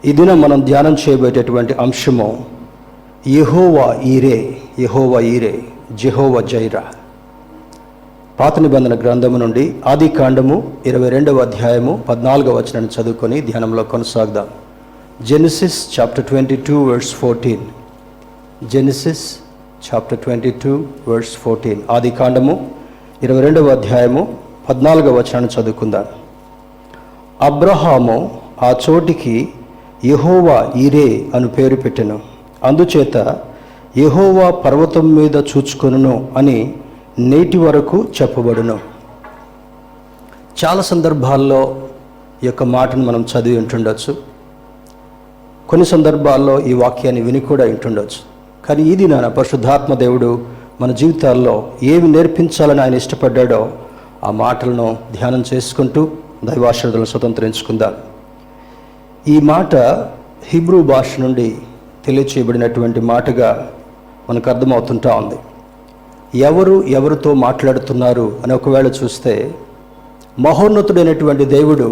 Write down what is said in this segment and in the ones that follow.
ఈ దినం మనం ధ్యానం చేయబోయేటటువంటి అంశము యెహోవా ఈరే, యెహోవా ఈరే, జెహోవా జైరా. పాత నిబంధన గ్రంథము నుండి ఆది కాండము 22వ అధ్యాయము 14వ వచనాన్ని చదువుకొని ధ్యానంలో కొనసాగుదాం. Genesis chapter 22 verse 14. Genesis chapter 22 verse 14. ఆది కాండము 22వ అధ్యాయము 14వ వచనాన్ని చదువుకుందాం. అబ్రహాము ఆ చోటికి యెహోవా ఈరే అను పేరు పెట్టెను. అందుచేత యెహోవా పర్వతం మీద చూచుకొనును అని నేటి వరకు చెప్పబడును. చాలా సందర్భాల్లో ఈ యొక్క మాటను మనం చదివి ఉంటుండొచ్చు, కొన్ని సందర్భాల్లో ఈ వాక్యాన్ని విని కూడా వింటుండొచ్చు. కానీ ఈ దినాన పరిశుద్ధాత్మ దేవుడు మన జీవితాల్లో ఏమి నేర్పించాలని ఆయన ఇష్టపడ్డాడో ఆ మాటలను ధ్యానం చేసుకుంటూ దైవాశీర్వాదాలను స్వతంత్రించుకుందాం. ఈ మాట హీబ్రూ భాష నుండి తెలియచేయబడినటువంటి మాటగా మనకు అర్థమవుతుంటా ఉంది. ఎవరితో మాట్లాడుతున్నారు అని ఒకవేళ చూస్తే, మహోన్నతుడైనటువంటి దేవుడు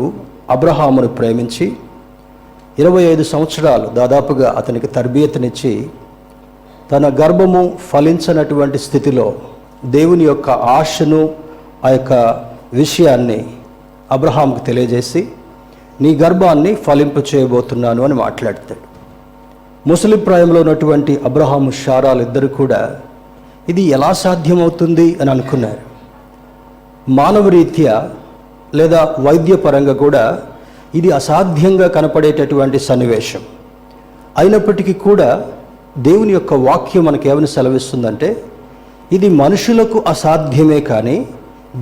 అబ్రహామును ప్రేమించి 25 సంవత్సరాలు దాదాపుగా అతనికి తర్బియతనిచ్చి తన గర్భము ఫలించనటువంటి స్థితిలో దేవుని యొక్క ఆశను, ఆ యొక్క విషయాన్ని అబ్రహాముకు తెలియజేసి, నీ గర్భాన్ని ఫలింప చేయబోతున్నాను అని మాట్లాడతాడు. ముసలి ప్రాయంలో ఉన్నటువంటి అబ్రహాము శారాలు ఇద్దరు కూడా ఇది ఎలా సాధ్యమవుతుంది అని అనుకున్నారు. మానవ రీత్యా లేదా వైద్యపరంగా కూడా ఇది అసాధ్యంగా కనపడేటటువంటి సన్నివేశం. అయినప్పటికీ కూడా దేవుని యొక్క వాక్యం మనకేమని సెలవిస్తుందంటే, ఇది మనుషులకు అసాధ్యమే కానీ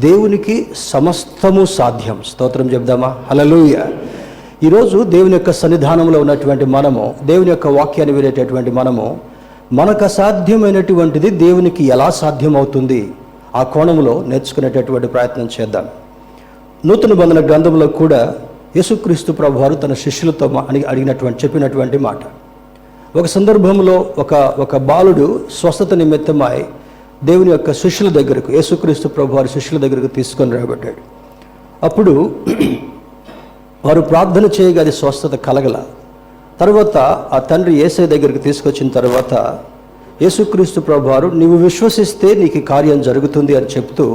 దేవునికి సమస్తము సాధ్యం. స్తోత్రం చెప్దామా? హల్లెలూయా. ఈరోజు దేవుని యొక్క సన్నిధానంలో ఉన్నటువంటి మనము, దేవుని యొక్క వాక్యాన్ని వినేటటువంటి మనము, మనకు అసాధ్యమైనటువంటిది దేవునికి ఎలా సాధ్యమవుతుంది ఆ కోణంలో నేర్చుకునేటటువంటి ప్రయత్నం చేద్దాం. నూతన నిబంధన గ్రంథంలో కూడా యేసుక్రీస్తు ప్రభువారు తన శిష్యులతో చెప్పినటువంటి మాట. ఒక సందర్భంలో ఒక బాలుడు స్వస్థత నిమిత్తమై దేవుని యొక్క శిష్యుల దగ్గరకు, యేసుక్రీస్తు ప్రభువారి శిష్యుల దగ్గరకు తీసుకొని రాబట్టాడు. అప్పుడు వారు ప్రార్థన చేయగా అది స్వస్థత కలగల. తర్వాత ఆ తండ్రి యేసయ్య దగ్గరికి తీసుకొచ్చిన తర్వాత యేసుక్రీస్తు ప్రభువారు, నీవు విశ్వసిస్తే నీకు కార్యం జరుగుతుంది అని చెప్తూ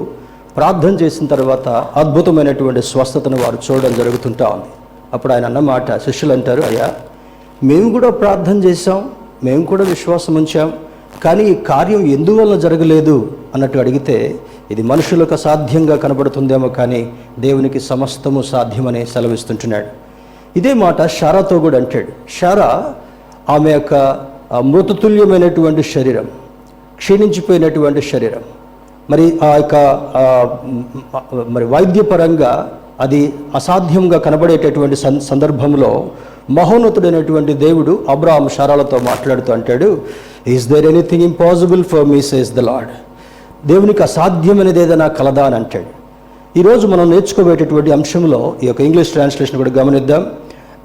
ప్రార్థన చేసిన తర్వాత అద్భుతమైనటువంటి స్వస్థతను వారు చూడడం జరుగుతుంటా ఉంది. అప్పుడు ఆయన అన్నమాట, శిష్యులు అంటారు, అయ్యా మేము కూడా ప్రార్థన చేశాం, మేము కూడా విశ్వాసం ఉంచాం, కానీ ఈ కార్యం ఎందువల్ల జరగలేదు అన్నట్టు అడిగితే, ఇది మనుషులకు అసాధ్యంగా కనబడుతుందేమో కానీ దేవునికి సమస్తము సాధ్యమని సెలవిస్తుంటున్నాడు. ఇదే మాట శారాతో కూడా అంటాడు. శారా ఆమె యొక్క మృతతుల్యమైనటువంటి శరీరం, క్షీణించిపోయినటువంటి శరీరం, మరి ఆ యొక్క వైద్యపరంగా అది అసాధ్యంగా కనబడేటటువంటి సందర్భంలో మహోన్నతుడైనటువంటి దేవుడు అబ్రహాము శారాలతో మాట్లాడుతూ అంటాడు, is there anything impossible for me says the Lord. దేవునికి అసాధ్యమైనది ఏదైనా కలదా అని అంటాడు. ఈరోజు మనం నేర్చుకోబోయేటటువంటి అంశంలో ఈ యొక్క ఇంగ్లీష్ ట్రాన్స్లేషన్ కూడా గమనిద్దాం.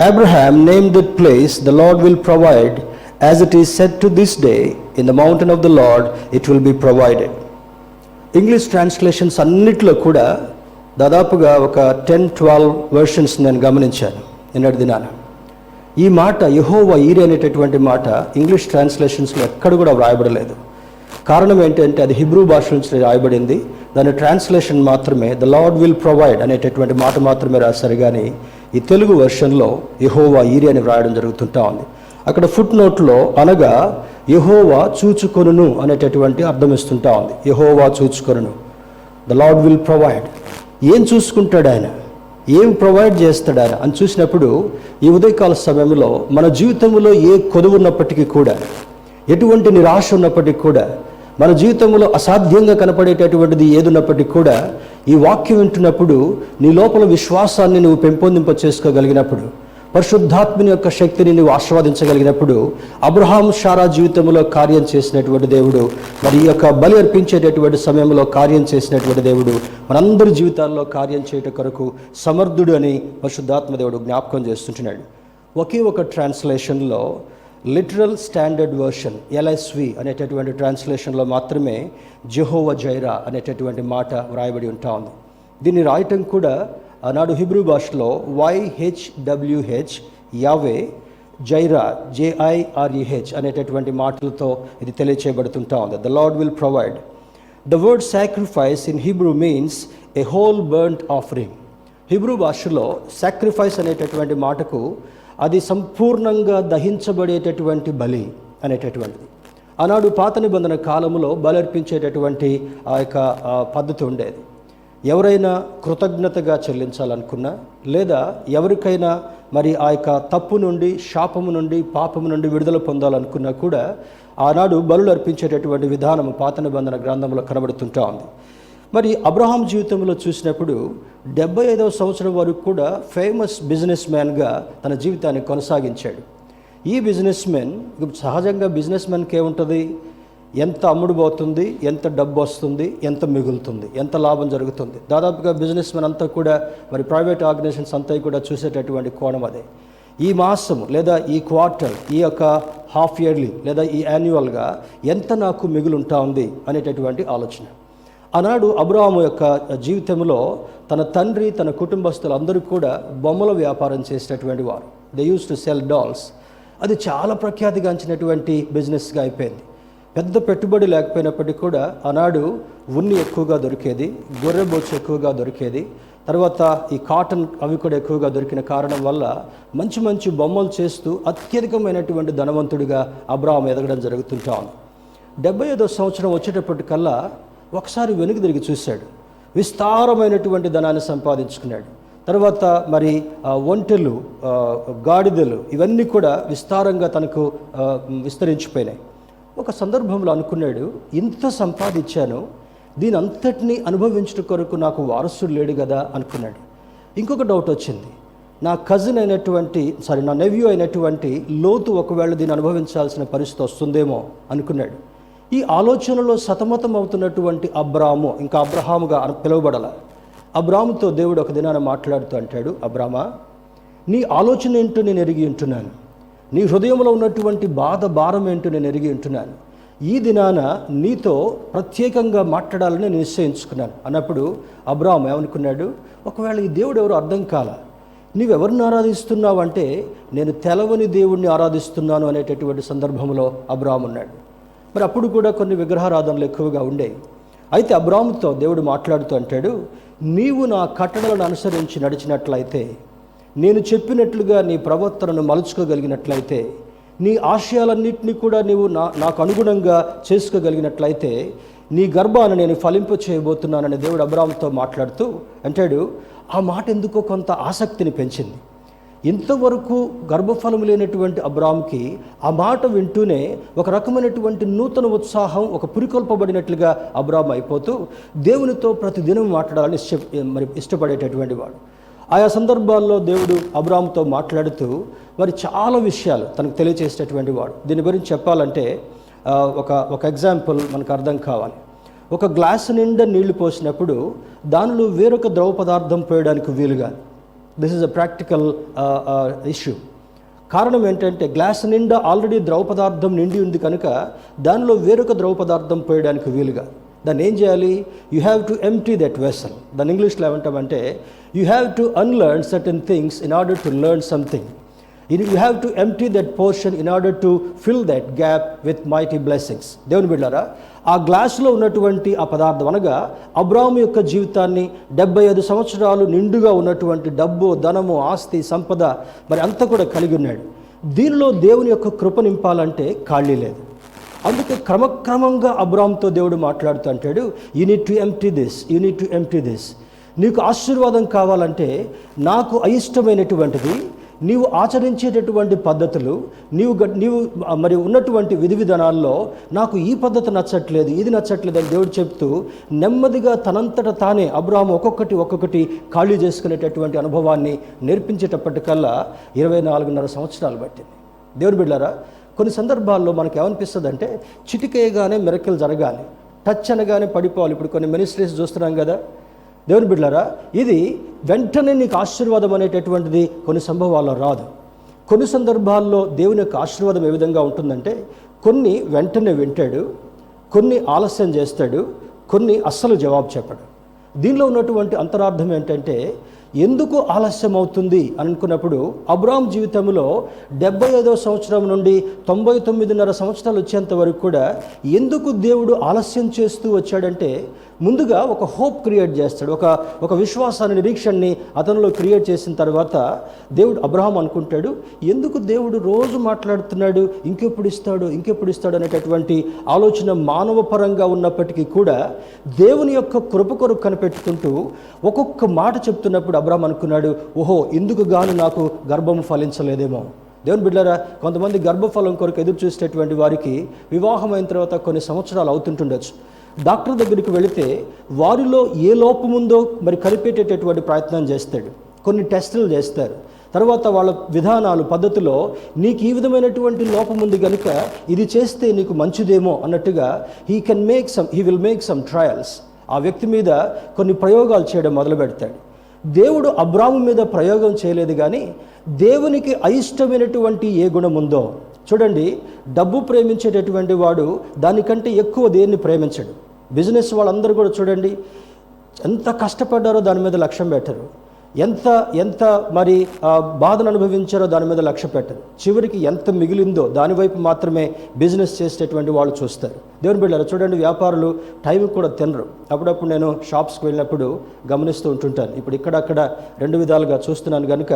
Abraham named that place the Lord will provide, as it is said to this day, in the mountain of the lord it will be provided. English translations అన్నిట్లో కూడా దాదాపుగా ఒక 10-12 వెర్షన్స్ నేను గమనించాను నిన్నటి దినాన. ఈ మాట యెహోవా ఈరే అనేటటువంటి మాట ఇంగ్లీష్ ట్రాన్స్లేషన్స్లో ఎక్కడ కూడా వ్రాయబడలేదు. కారణం ఏంటంటే అది హిబ్రూ భాష నుంచి రాయబడింది. దాని ట్రాన్స్లేషన్ మాత్రమే ద లార్డ్ విల్ ప్రొవైడ్ అనేటటువంటి మాట మాత్రమే రాశారు. కానీ ఈ తెలుగు వెర్షన్లో యెహోవా ఈరే అని వ్రాయడం జరుగుతుంటా ఉంది. అక్కడ ఫుట్ నోట్లో అనగా యెహోవా చూచుకొనును అనేటటువంటి అర్థం ఇస్తుంటా ఉంది. యెహోవా చూచుకొనును, ద లార్డ్ విల్ ప్రొవైడ్. ఏం చూసుకుంటాడు ఆయన, ఏం ప్రొవైడ్ చేస్తాడు ఆయన అని చూసినప్పుడు, ఈ ఉదయకాల సమయంలో మన జీవితంలో ఏ కొదువు ఉన్నప్పటికీ కూడా, ఎటువంటి నిరాశ ఉన్నప్పటికీ కూడా, మన జీవితంలో అసాధ్యంగా కనపడేటటువంటిది ఏదున్నప్పటికీ కూడా, ఈ వాక్యం వింటున్నప్పుడు నీ లోపల విశ్వాసాన్ని నువ్వు పెంపొందింప చేసుకోగలిగినప్పుడు, పరిశుద్ధాత్మని యొక్క శక్తిని నువ్వు ఆస్వాదించగలిగినప్పుడు, అబ్రహాం శారా జీవితంలో కార్యం చేసినటువంటి దేవుడు, మరి ఈ యొక్క బలి అర్పించేటటువంటి సమయంలో కార్యం చేసినటువంటి దేవుడు మనందరి జీవితాల్లో కార్యం చేయట కొరకు సమర్థుడు అని పరిశుద్ధాత్మ దేవుడు జ్ఞాపకం చేస్తుంటున్నాడు. ఒకే ఒక ట్రాన్స్లేషన్లో, లిటరల్ స్టాండర్డ్ వర్షన్ LSV అనేటటువంటి ట్రాన్స్లేషన్లో మాత్రమే జెహోవా జైరా అనేటటువంటి మాట వ్రాయబడి ఉంటా ఉంది. దీన్ని రాయటం కూడా ఆనాడు హిబ్రూ భాషలో YHWH యావే జైరా, JIREH అనేటటువంటి మాటలతో ఇది తెలియచేయబడుతుంటా ఉంది. The Lord will provide. The word sacrifice in Hebrew means A whole burnt offering. Hebrew భాషలో సాక్రిఫైస్ అనేటటువంటి మాటకు అది సంపూర్ణంగా దహించబడేటటువంటి బలి అనేటటువంటిది. ఆనాడు పాత నిబంధన కాలంలో బలి అర్పించేటటువంటి ఆ యొక్క పద్ధతి ఉండేది. ఎవరైనా కృతజ్ఞతగా చెల్లించాలనుకున్నా, లేదా ఎవరికైనా మరి ఆ యొక్క తప్పు నుండి, శాపము నుండి, పాపము నుండి విడుదల పొందాలనుకున్నా కూడా ఆనాడు బలులు అర్పించేటటువంటి విధానం పాత నిబంధన గ్రంథంలో కనబడుతుంటా ఉంది. మరి అబ్రహాం జీవితంలో చూసినప్పుడు 75వ సంవత్సరం వరకు కూడా ఫేమస్ బిజినెస్ మ్యాన్గా తన జీవితాన్ని కొనసాగించాడు. ఈ బిజినెస్ మ్యాన్, సహజంగా బిజినెస్ మ్యాన్కి ఏముంటుంది, ఎంత అమ్ముడుపోతుంది, ఎంత డబ్బు వస్తుంది, ఎంత మిగులుతుంది, ఎంత లాభం జరుగుతుంది. దాదాపుగా బిజినెస్ మ్యాన్ అంతా కూడా మరి ప్రైవేట్ ఆర్గనైజేషన్స్ అంతా కూడా చూసేటటువంటి కోణం అదే. ఈ మాసము లేదా ఈ క్వార్టర్, ఈ యొక్క హాఫ్ ఇయర్లీ లేదా ఈ యాన్యువల్గా ఎంత నాకు మిగులుంటా ఉంది అనేటటువంటి ఆలోచన. ఆనాడు అబ్రహాము యొక్క జీవితంలో తన తండ్రి, తన కుటుంబస్తులు అందరూ కూడా బొమ్మల వ్యాపారం చేసేటటువంటి వారు. They use to cell dolls. అది చాలా ప్రఖ్యాతిగాంచినటువంటి బిజినెస్గా అయిపోయింది. పెద్ద పెట్టుబడి లేకపోయినప్పటికీ కూడా ఆనాడు ఉన్ని ఎక్కువగా దొరికేది, గొర్రె బొచ్చు ఎక్కువగా దొరికేది, తర్వాత ఈ కాటన్ అవి కూడా ఎక్కువగా దొరికిన కారణం వల్ల మంచి మంచి బొమ్మలు చేస్తూ అత్యధికమైనటువంటి ధనవంతుడిగా అబ్రహాం ఎదగడం జరుగుతుంటా ఉంది. 75వ సంవత్సరం వచ్చేటప్పటికల్లా ఒకసారి వెనుక తిరిగి చూశాడు. విస్తారమైనటువంటి ధనాన్ని సంపాదించుకున్నాడు. తర్వాత మరి ఒంటెలు, గాడిదలు ఇవన్నీ కూడా విస్తారంగా తనకు విస్తరించిపోయినాయి. ఒక సందర్భంలో అనుకున్నాడు, ఇంత సంపాదించాను, దీని అంతటినీ అనుభవించడం కొరకు నాకు వారసుడు లేడు కదా అనుకున్నాడు. ఇంకొక డౌట్ వచ్చింది, నా కజిన్ అయినటువంటి నా నెవ్యూ అయినటువంటి లోతు ఒకవేళ దీన్ని అనుభవించాల్సిన పరిస్థితి వస్తుందేమో అనుకున్నాడు. ఈ ఆలోచనలో సతమతం అవుతున్నటువంటి అబ్రాము, ఇంకా అబ్రహాముగా పిలువబడాల, అబ్రాముతో దేవుడు ఒక దినాన మాట్లాడుతూ అంటాడు, అబ్రామా, నీ ఆలోచన ఏంటో నేను ఎరిగి ఉంటున్నాను, నీ హృదయంలో ఉన్నటువంటి బాధ, భారం ఏంటో నేను ఎరిగి ఉంటున్నాను. ఈ దినాన నీతో ప్రత్యేకంగా మాట్లాడాలని నేను నిశ్చయించుకున్నాను అన్నప్పుడు అబ్రాము ఏమనుకున్నాడు, ఒకవేళ ఈ దేవుడు ఎవరు అర్థం కాల, నీవెవరిని ఆరాధిస్తున్నావు అంటే నేను తెలవని దేవుణ్ణి ఆరాధిస్తున్నాను అనేటటువంటి సందర్భంలో అబ్రాము ఉన్నాడు. మరి అప్పుడు కూడా కొన్ని విగ్రహారాధనలు ఎక్కువగా ఉండేవి. అయితే అబ్రాముతో దేవుడు మాట్లాడుతూ అంటాడు, నీవు నా కట్టడలను అనుసరించి నడిచినట్లయితే, నేను చెప్పినట్లుగా నీ ప్రవర్తనను మలుచుకోగలిగినట్లయితే, నీ ఆశయాలన్నింటినీ కూడా నీవు నాకు అనుగుణంగా చేసుకోగలిగినట్లయితే నీ గర్భాన్ని నేను ఫలింప చేయబోతున్నానని దేవుడు అబ్రాముతో మాట్లాడుతూ అంటాడు. ఆ మాట ఎందుకో కొంత ఆసక్తిని పెంచింది. ఇంతవరకు గర్భఫలం లేనటువంటి అబ్రాముకి ఆ మాట వింటూనే ఒక రకమైనటువంటి నూతన ఉత్సాహం, ఒక పురికొల్పబడినట్లుగా అబ్రాము అయిపోతూ దేవునితో ప్రతిదినం మాట్లాడాలని ఇష్టపడేటటువంటి వాడు. ఆయా సందర్భాల్లో దేవుడు అబ్రాముతో మాట్లాడుతూ మరి చాలా విషయాలు తనకు తెలియచేసేటటువంటి వాడు. దీని గురించి చెప్పాలంటే ఒక ఎగ్జాంపుల్ మనకు అర్థం కావాలి. ఒక గ్లాసు నిండా నీళ్లు పోసినప్పుడు దానిలో వేరొక ద్రవ పదార్థం పోయడానికి వీలుగా, this is a practical issue. కారణం ఏంటంటే గ్లాస్ నిండా ఆల్రెడీ ద్రవ పదార్థం నిండి ఉంది కనుక దానిలో వేరొక ద్రవ పదార్థం పోయడానికి వీలుగా. దాన్ని ఏం చేయాలి? You have to empty that vessel. దాన్ని ఇంగ్లీష్లో ఏమంటామంటే you have to unlearn certain things in order to learn something. You have to empty that portion in order to fill that gap with mighty blessings. దేవుని బిడ్డలారా, ఆ గ్లాసులో ఉన్నటువంటి ఆ పదార్థం అనగా అబ్రాము యొక్క జీవితాన్ని 75 సంవత్సరాలు నిండుగా ఉన్నటువంటి డబ్బు, ధనము, ఆస్తి, సంపద మరి అంతా కూడా కలిగి ఉన్నాడు. దీనిలో దేవుని యొక్క కృప నింపాలంటే ఖాళీ లేదు. అందుకే క్రమక్రమంగా అబ్రాముతో దేవుడు మాట్లాడుతూ అంటాడు, you need to empty this, you need to empty this. నీకు ఆశీర్వాదం కావాలంటే నాకు అయిష్టమైనటువంటిది, నీవు ఆచరించేటటువంటి పద్ధతులు, నీవు మరి ఉన్నటువంటి విధి విధానాల్లో నాకు ఈ పద్ధతి నచ్చట్లేదు, ఇది నచ్చట్లేదు అని దేవుడు చెప్తూ నెమ్మదిగా తనంతట తానే అబ్రాహాము ఒక్కొక్కటి ఖాళీ చేసుకునేటటువంటి అనుభవాన్ని నేర్పించేటప్పటికల్లా 24.5 సంవత్సరాలు పట్టింది. దేవుని బిడ్డలారా, కొన్ని సందర్భాల్లో మనకు ఏమనిపిస్తుంది అంటే చిటికేయగానే మిరకలు జరగాలి, టచ్ అనగానే పడిపోవాలి. ఇప్పుడు కొన్ని మినిస్ట్రీస్ చూస్తున్నాం కదా. దేవుని బిడ్డలారా, ఇది వెంటనే నీకు ఆశీర్వాదం అనేటటువంటిది కొన్ని సంభవాల్లో రాదు. కొన్ని సందర్భాల్లో దేవుని యొక్క ఆశీర్వాదం ఏ విధంగా ఉంటుందంటే కొన్ని వెంటనే వింటాడు, కొన్ని ఆలస్యం చేస్తాడు, కొన్ని అస్సలు జవాబు చెప్పడు. దీనిలో ఉన్నటువంటి అంతరార్థం ఏంటంటే ఎందుకు ఆలస్యం అవుతుంది అని అనుకున్నప్పుడు అబ్రాహాం జీవితంలో 75వ సంవత్సరం నుండి 99.5 సంవత్సరాలు వచ్చేంత వరకు కూడా ఎందుకు దేవుడు ఆలస్యం చేస్తూ వచ్చాడంటే, ముందుగా ఒక హోప్ క్రియేట్ చేస్తాడు, ఒక విశ్వాసాన్ని, నిరీక్షణని అతనిలో క్రియేట్ చేసిన తర్వాత దేవుడు అబ్రహాం అనుకుంటాడు, ఎందుకు దేవుడు రోజు మాట్లాడుతున్నాడు, ఇంకెప్పుడు ఇస్తాడు అనేటటువంటి ఆలోచన మానవ పరంగా ఉన్నప్పటికీ కూడా దేవుని యొక్క కృప కొరకు కనిపెట్టుకుంటూ ఒక్కొక్క మాట చెప్తున్నప్పుడు అబ్రహాం అనుకున్నాడు, ఓహో ఇందుకు గాను నాకు గర్భము ఫలించలేదేమో. దేవుని బిడ్డలారా, కొంతమంది గర్భఫలం కొరకు ఎదురు చూసేటటువంటి వారికి వివాహం అయిన తర్వాత కొన్ని సంవత్సరాలు అవుతుంటుండొచ్చు. డాక్టర్ దగ్గరికి వెళితే వారిలో ఏ లోపం ఉందో మరి కనిపెట్టేటటువంటి ప్రయత్నం చేస్తాడు, కొన్ని టెస్టులు చేస్తారు. తర్వాత వాళ్ళ విధానాలు, పద్ధతిలో నీకు ఈ విధమైనటువంటి లోపం ఉంది కనుక ఇది చేస్తే నీకు మంచిదేమో అన్నట్టుగా he will make some trials. ఆ వ్యక్తి మీద కొన్ని ప్రయోగాలు చేయడం మొదలు పెడతాడు. దేవుడు అబ్రాము మీద ప్రయోగం చేయలేదు, కానీ దేవునికి అయిష్టమైనటువంటి ఏ గుణం ఉందో చూడండి. డబ్బు ప్రేమించేటటువంటి వాడు దానికంటే ఎక్కువ దేన్ని ప్రేమించడు. బిజినెస్ వాళ్ళందరూ కూడా చూడండి, ఎంత కష్టపడ్డారో దాని మీద లక్ష్యం పెట్టరు, ఎంత మరి బాధను అనుభవించారో దాని మీద లక్ష్య పెట్టరు. చివరికి ఎంత మిగిలిందో దానివైపు మాత్రమే బిజినెస్ చేసేటటువంటి వాళ్ళు చూస్తారు. దేవుని బిడ్డలారా, చూడండి, వ్యాపారులు టైంకి కూడా తినరు. అప్పుడప్పుడు నేను షాప్స్కి వెళ్ళినప్పుడు గమనిస్తూ ఉంటుంటాను. ఇప్పుడు ఇక్కడక్కడ 2 విధాలుగా చూస్తున్నాను కనుక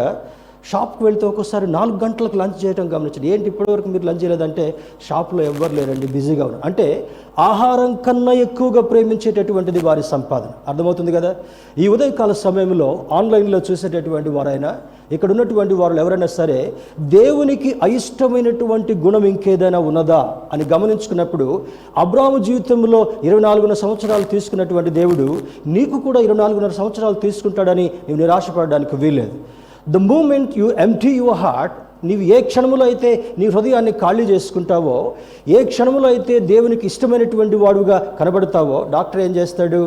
షాప్కి వెళ్తే ఒక్కోసారి 4 గంటలకు లంచ్ చేయడం గమనించండి. ఏంటి ఇప్పటివరకు మీరు లంచ్ చేయలేదంటే షాప్లో ఎవ్వరు లేరండి, బిజీగా ఉన్నారు. అంటే ఆహారం కన్నా ఎక్కువగా ప్రేమించేటటువంటిది వారి సంపాదన. అర్థమవుతుంది కదా. ఈ ఉదయకాల సమయంలో ఆన్లైన్లో చూసేటటువంటి వారైనా, ఇక్కడ ఉన్నటువంటి వారు ఎవరైనా సరే, దేవునికి అయిష్టమైనటువంటి గుణం ఇంకేదైనా ఉన్నదా అని గమనించుకున్నప్పుడు, అబ్రాహాము జీవితంలో 24 సంవత్సరాలు తీసుకున్నటువంటి దేవుడు నీకు కూడా 24 సంవత్సరాలు తీసుకుంటాడని నీవు నిరాశపడడానికి వీల్లేదు. The moment you empty your heart, నీవు ఏ క్షణములో అయితే నీ హృదయాన్ని ఖాళీ చేసుకుంటావో, ఏ క్షణములో అయితే దేవునికి ఇష్టమైనటువంటి వాడుగా కనబడతావో, డాక్టర్ ఏం చేస్తాడు,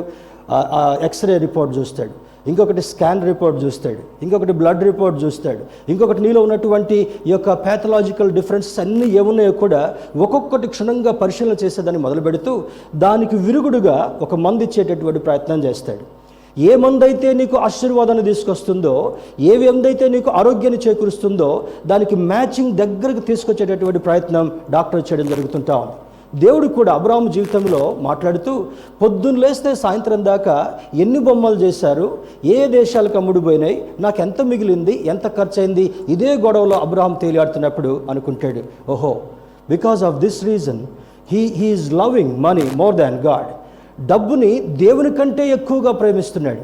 ఎక్స్రే రిపోర్ట్ చూస్తాడు, ఇంకొకటి స్కాన్ రిపోర్ట్ చూస్తాడు, ఇంకొకటి బ్లడ్ రిపోర్ట్ చూస్తాడు, ఇంకొకటి నీలో ఉన్నటువంటి ఈ యొక్క ప్యాథలాజికల్ డిఫరెన్సెస్ అన్నీ ఏమున్నాయో కూడా ఒక్కొక్కటి క్షుణ్ణంగా పరిశీలన చేసేదాన్ని మొదలు పెడుతూ దానికి విరుగుడుగా ఒక మందు ఇచ్చేటటువంటి ప్రయత్నం చేస్తాడు. ఏ మందైతే నీకు ఆశీర్వాదాన్ని తీసుకొస్తుందో, ఏ మందైతే నీకు ఆరోగ్యాన్ని చేకూరుస్తుందో దానికి మ్యాచింగ్ దగ్గరకు తీసుకొచ్చేటటువంటి ప్రయత్నం డాక్టర్ చేయడం జరుగుతుంటా ఉంది. దేవుడు కూడా అబ్రాహాము జీవితంలో మాట్లాడుతూ, పొద్దున్న లేస్తే సాయంత్రం దాకా ఎన్ని బొమ్మలు చేశారు, ఏ దేశాలకు అమ్ముడుపోయినాయి, నాకు ఎంత మిగిలింది, ఎంత ఖర్చు అయింది, ఇదే గొడవలో అబ్రాహాం తేలియాడుతున్నప్పుడు అనుకుంటాడు, ఓహో because of this reason he is loving money more than God. డబ్బుని దేవుని కంటే ఎక్కువగా ప్రేమిస్తున్నాడు,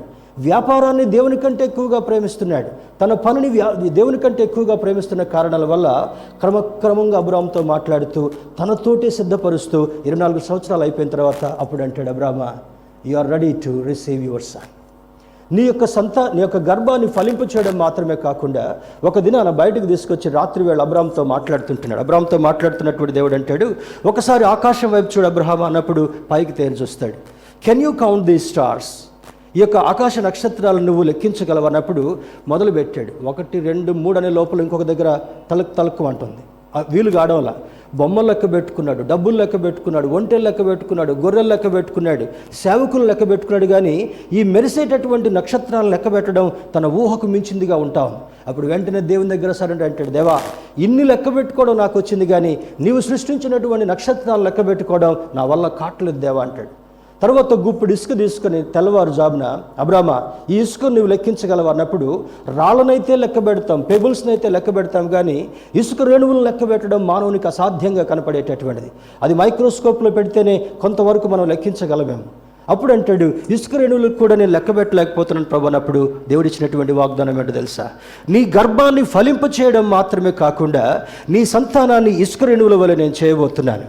వ్యాపారాన్ని దేవుని కంటే ఎక్కువగా ప్రేమిస్తున్నాడు, తన పనిని దేవుని కంటే ఎక్కువగా ప్రేమిస్తున్న కారణాల వల్ల క్రమక్రమంగా అబ్రాహాముతో మాట్లాడుతూ తనతోటే సిద్ధపరుస్తూ 24 సంవత్సరాలు అయిపోయిన తర్వాత అప్పుడు అంటాడు, Abraham, you are ready to receive your son. నీ యొక్క గర్భాన్ని ఫలింపు చేయడం మాత్రమే కాకుండా ఒక దినాన బయటకు తీసుకొచ్చి రాత్రి వేళ అబ్రాహాముతో మాట్లాడుతుంటున్నాడు. అబ్రాహాముతో మాట్లాడుతున్నటువంటి దేవుడు అంటాడు, ఒకసారి ఆకాశం వైపు చూడు అబ్రహాం అన్నప్పుడు పైకి తేరి చూస్తాడు. Can you count the stars? ఈ యొక్క ఆకాశ నక్షత్రాలను నువ్వు లెక్కించగలవన్నప్పుడు మొదలు పెట్టాడు. 1, 2, 3 అనే లోపల ఇంకొక దగ్గర తలకు అంటుంది. వీలు కావడంలా బొమ్మలు లెక్క పెట్టుకున్నాడు, డబ్బులు లెక్క పెట్టుకున్నాడు, ఒంటెలు లెక్క పెట్టుకున్నాడు, గొర్రెలు లెక్క పెట్టుకున్నాడు, సేవకులు లెక్క పెట్టుకున్నాడు. కానీ ఈ మెరిసేటటువంటి నక్షత్రాలను లెక్క పెట్టడం తన ఊహకు మించిందిగా ఉంటాం. అప్పుడు వెంటనే దేవుని దగ్గర సరే అంటాడు, దేవా, ఇన్ని లెక్క పెట్టుకోవడం నాకు వచ్చింది, కానీ నీవు సృష్టించినటువంటి నక్షత్రాలను లెక్క పెట్టుకోవడం నా వల్ల కాట్లేదు దేవా అంటాడు. తర్వాత గుప్పుడు ఇసుక తీసుకొని తెల్లవారుజామున, అబ్రాహ్మ, ఈ ఇసుకను నువ్వు లెక్కించగలవు అన్నప్పుడు, రాళ్ళనైతే లెక్క పెడతాం, పెబుల్స్ని అయితే లెక్క పెడతాం, కానీ ఇసుక రేణువులను లెక్క పెట్టడం మానవునికి అసాధ్యంగా కనపడేటటువంటిది. అది మైక్రోస్కోప్లో పెడితేనే కొంతవరకు మనం లెక్కించగలమేమో. అప్పుడు అంటాడు, ఇసుక రేణువులకు కూడా నేను లెక్క పెట్టలేకపోతున్నాను ప్రభు అన్నప్పుడు దేవుడు ఇచ్చినటువంటి వాగ్దానం ఏంటో తెలుసా? నీ గర్భాన్ని ఫలింప చేయడం మాత్రమే కాకుండా నీ సంతానాన్ని ఇసుక రేణువుల వల్ల నేను చేయబోతున్నాను.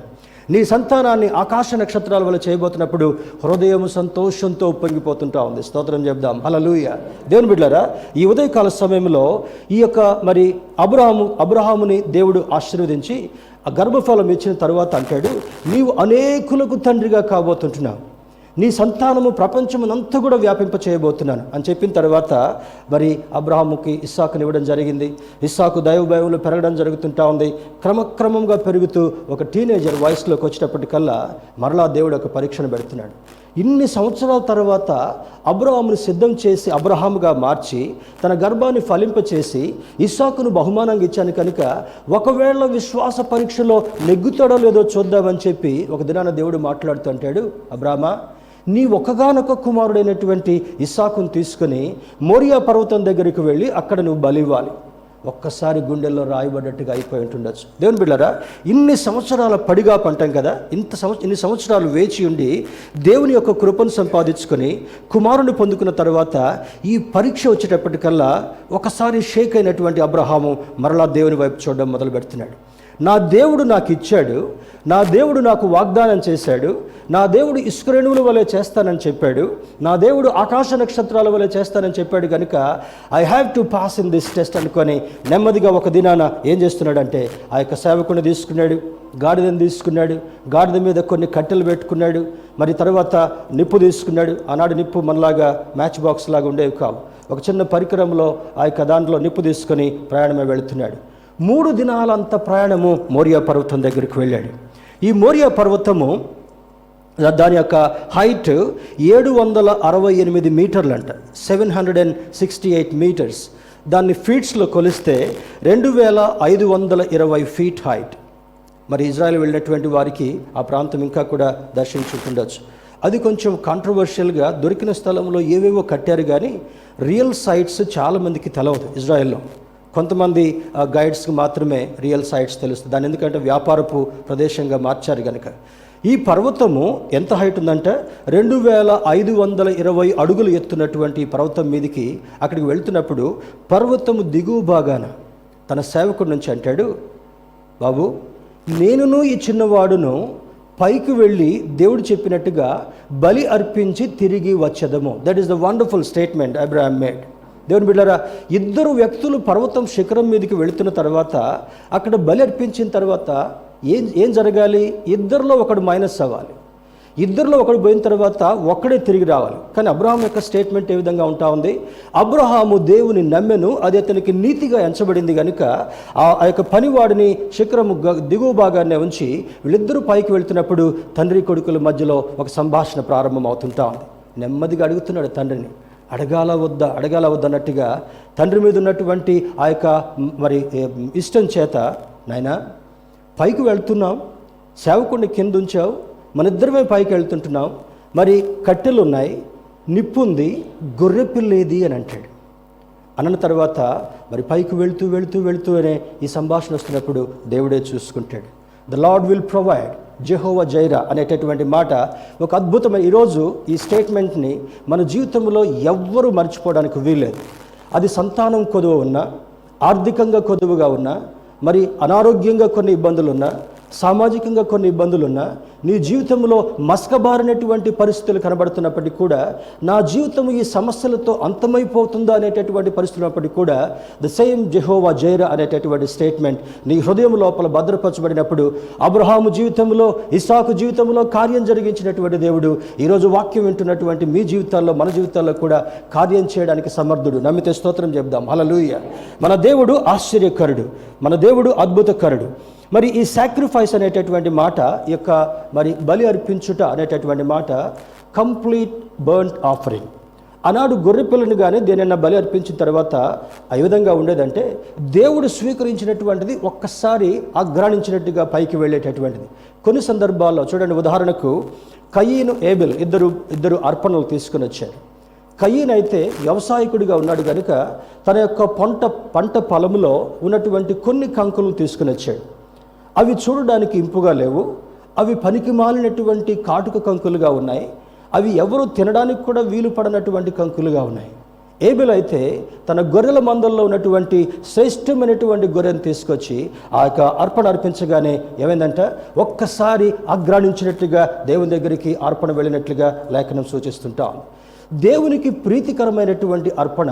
నీ సంతానాన్ని ఆకాశ నక్షత్రాల వల్ల చేయబోతున్నప్పుడు హృదయం సంతోషంతో ఉప్పొంగిపోతుంటా ఉంది. స్తోత్రం చెప్దాం, హల్లెలూయా. దేవుని బిడ్డలారా, ఈ ఉదయకాల సమయంలో ఈ యొక్క మరి అబ్రహాముని దేవుడు ఆశీర్వదించి ఆ గర్భఫలం ఇచ్చిన తర్వాత అంటాడు, నీవు అనేకులకు తండ్రిగా కాబోతుంటున్నావు, నీ సంతానము ప్రపంచమునంతా కూడా వ్యాపింప చేయబోతున్నాను అని చెప్పిన తర్వాత మరి అబ్రహాముకి ఇస్సాకుని ఇవ్వడం జరిగింది. ఇస్సాకు దైవభయంలో పెరగడం జరుగుతుంటా ఉంది. క్రమక్రమంగా పెరుగుతూ ఒక టీనేజర్ వయసులోకి వచ్చేటప్పటికల్లా మరలా దేవుడు ఒక పరీక్షను పెడుతున్నాడు. ఇన్ని సంవత్సరాల తర్వాత అబ్రహామును సిద్ధం చేసి అబ్రహాముగా మార్చి తన గర్భాన్ని ఫలింపచేసి ఇస్సాకును బహుమానంగా ఇచ్చాను కనుక ఒకవేళ విశ్వాస పరీక్షలో నెగ్గుతాడో లేదో చూద్దామని చెప్పి ఒక దినాన దేవుడు మాట్లాడుతూ అంటాడు, అబ్రామా, నీ ఒక్కగానొక్క కుమారుడైనటువంటి ఇస్సాకును తీసుకుని మోరియా పర్వతం దగ్గరికి వెళ్ళి అక్కడ నువ్వు బలివ్వాలి. ఒక్కసారి గుండెల్లో రాయబడ్డట్టుగా అయిపోయి ఉంటుండొచ్చు. దేవుని బిడ్డలారా, ఇన్ని సంవత్సరాల పడిగా పంటాం కదా, ఇన్ని సంవత్సరాలు వేచి ఉండి దేవుని యొక్క కృపను సంపాదించుకొని కుమారుని పొందుకున్న తర్వాత ఈ పరీక్ష వచ్చేటప్పటికల్లా ఒకసారి షేక్ అయినటువంటి అబ్రహాము మరలా దేవుని వైపు చూడడం మొదలు పెడుతున్నాడు. నా దేవుడు నాకు ఇచ్చాడు, నా దేవుడు నాకు వాగ్దానం చేశాడు, నా దేవుడు ఇసుక రేణువుల వలె చేస్తానని చెప్పాడు, నా దేవుడు ఆకాశ నక్షత్రాల వలె చేస్తానని చెప్పాడు కనుక I have to pass in this test అనుకొని నెమ్మదిగా ఒక దినాన ఏం చేస్తున్నాడంటే ఆ యొక్క సేవకుని తీసుకున్నాడు, గాడిదని తీసుకున్నాడు, గాడిద మీద కొన్ని కట్టెలు పెట్టుకున్నాడు, మరి తర్వాత నిప్పు తీసుకున్నాడు. ఆనాడు నిప్పు మనలాగా మ్యాచ్ బాక్స్ లాగా ఉండేవి కావు. ఒక చిన్న పరికరంలో ఆ యొక్క దాంట్లో నిప్పు తీసుకొని ప్రయాణమే వెళుతున్నాడు. 3 దినాలంత ప్రయాణము మోరియా పర్వతం దగ్గరికి వెళ్ళాడు. ఈ మోరియా పర్వతము దాని యొక్క హైట్ 768 మీటర్లంట, 768 మీటర్స్. దాన్ని ఫీట్స్లో కొలిస్తే 2520 ఫీట్ హైట్. మరి ఇజ్రాయెల్ వెళ్ళినటువంటి వారికి ఆ ప్రాంతం ఇంకా కూడా దర్శించుకుండొచ్చు. అది కొంచెం కాంట్రవర్షియల్గా దొరికిన స్థలంలో ఏవేవో కట్టారు, కానీ రియల్ సైట్స్ చాలామందికి తెలవదు. ఇజ్రాయెల్లో కొంతమంది గైడ్స్కి మాత్రమే రియల్ సైట్స్ తెలుస్తుంది. దాని ఎందుకంటే వ్యాపారపు ప్రదేశంగా మార్చారు కనుక. ఈ పర్వతము ఎంత హైట్ ఉందంటే 2520 అడుగులు ఎత్తున్నటువంటి పర్వతం మీదికి అక్కడికి వెళ్తున్నప్పుడు పర్వతము దిగువ భాగాన తన సేవకుడి నుంచి అంటాడు, బాబు, నేనును ఈ చిన్నవాడును పైకి వెళ్ళి దేవుడు చెప్పినట్టుగా బలి అర్పించి తిరిగి వచ్చేదము. That is the wonderful statement Abraham made. దేవుని బిడ్డలారా, 2 వ్యక్తులు పర్వతం శిఖరం మీదకి వెళుతున్న తర్వాత అక్కడ బలి అర్పించిన తర్వాత ఏం జరగాలి? ఇద్దరిలో ఒకడు మైనస్ అవ్వాలి, ఇద్దరిలో ఒకడు పోయిన తర్వాత ఒక్కడే తిరిగి రావాలి. కానీ అబ్రహాం యొక్క స్టేట్మెంట్ ఏ విధంగా ఉంటా ఉంది? అబ్రహాము దేవుని నమ్మెను, అది అతనికి నీతిగా ఎంచబడింది కనుక ఆ యొక్క పనివాడిని శిఖరము దిగువ భాగాన్ని ఉంచి వీళ్ళిద్దరూ పైకి వెళ్తున్నప్పుడు తండ్రి కొడుకుల మధ్యలో ఒక సంభాషణ ప్రారంభం అవుతుంటా ఉంది. నెమ్మదిగా అడుగుతున్నాడు తండ్రిని, అడగాల వద్దా అన్నట్టుగా తండ్రి మీద ఉన్నటువంటి ఆ యొక్క మరి ఇష్టం చేత, నాయనా పైకి వెళ్తున్నాం, సేవకుడిని కింద ఉంచావు, మన ఇద్దరమే పైకి వెళ్తుంటున్నాం, మరి కట్టెలు ఉన్నాయి, నిప్పు ఉంది, గొర్రె పిల్లేది అని అంటాడు. అన్న తర్వాత మరి పైకి వెళ్తూ అనే ఈ సంభాషణ వస్తున్నప్పుడు దేవుడే చూసుకుంటాడు. The Lord will provide, Jehovah Jaira అనేటటువంటి మాట ఒక అద్భుతమైన, ఈరోజు ఈ స్టేట్మెంట్ని మన జీవితంలో ఎవ్వరూ మర్చిపోవడానికి వీల్లేదు. అది సంతానం కొదువ ఉన్నా, ఆర్థికంగా కొదువుగా ఉన్నా, మరి అనారోగ్యంగా కొన్ని ఇబ్బందులు ఉన్నా, సామాజికంగా కొన్ని ఇబ్బందులున్నా, నీ జీవితంలో మసకబారినటువంటి పరిస్థితులు కనబడుతున్నప్పటికీ కూడా నా జీవితం ఈ సమస్యలతో అంతమైపోతుందా అనేటటువంటి పరిస్థితున్నప్పటికీ కూడా ద సేమ్ జెహోవా జైరా అనేటటువంటి స్టేట్మెంట్ నీ హృదయం లోపల భద్రపరచబడినప్పుడు అబ్రహాము జీవితంలో, ఇస్సాకు జీవితంలో కార్యం జరిగించినటువంటి దేవుడు ఈరోజు వాక్యం వింటున్నటువంటి మీ జీవితాల్లో, మన జీవితాల్లో కూడా కార్యం చేయడానికి సమర్థుడు. నమ్మితే స్తోత్రం చెప్దాం. హల్లెలూయా. మన దేవుడు ఆశ్చర్యకరుడు, మన దేవుడు అద్భుతకరుడు. మరి ఈ సాక్రిఫైస్ అనేటటువంటి మాట, ఈ యొక్క మరి బలి అర్పించుట అనేటటువంటి మాట కంప్లీట్ బర్న్ట్ ఆఫరింగ్. ఆనాడు గొర్రెపిల్లను కానీ దేనైనా బలి అర్పించిన తర్వాత ఆ విధంగా ఉండేదంటే దేవుడు స్వీకరించినటువంటిది ఒక్కసారి అగ్రాణించినట్టుగా పైకి వెళ్ళేటటువంటిది. కొన్ని సందర్భాల్లో చూడండి, ఉదాహరణకు కయీను, ఏబెల్ ఇద్దరు అర్పణలు తీసుకుని వచ్చారు. కయీన్ అయితే వ్యవసాయకుడిగా ఉన్నాడు కనుక తన యొక్క పంట పొలంలో ఉన్నటువంటి కొన్ని కంకులను తీసుకుని వచ్చాడు. అవి చూడడానికి ఇంపుగా లేవు, అవి పనికి మాలినటువంటి కాటుక కంకులుగా ఉన్నాయి, అవి ఎవరు తినడానికి కూడా వీలు పడనటువంటి కంకులుగా ఉన్నాయి. ఏబెల్ అయితే తన గొర్రెల మందల్లో ఉన్నటువంటి శ్రేష్టమైనటువంటి గొర్రెను తీసుకొచ్చి ఆ యొక్క అర్పణ అర్పించగానే ఏమైందంటే ఒక్కసారి అగ్రాణించినట్లుగా దేవుని దగ్గరికి అర్పణ వెళ్ళినట్లుగా లేఖనం సూచిస్తుంటాం. దేవునికి ప్రీతికరమైనటువంటి అర్పణ,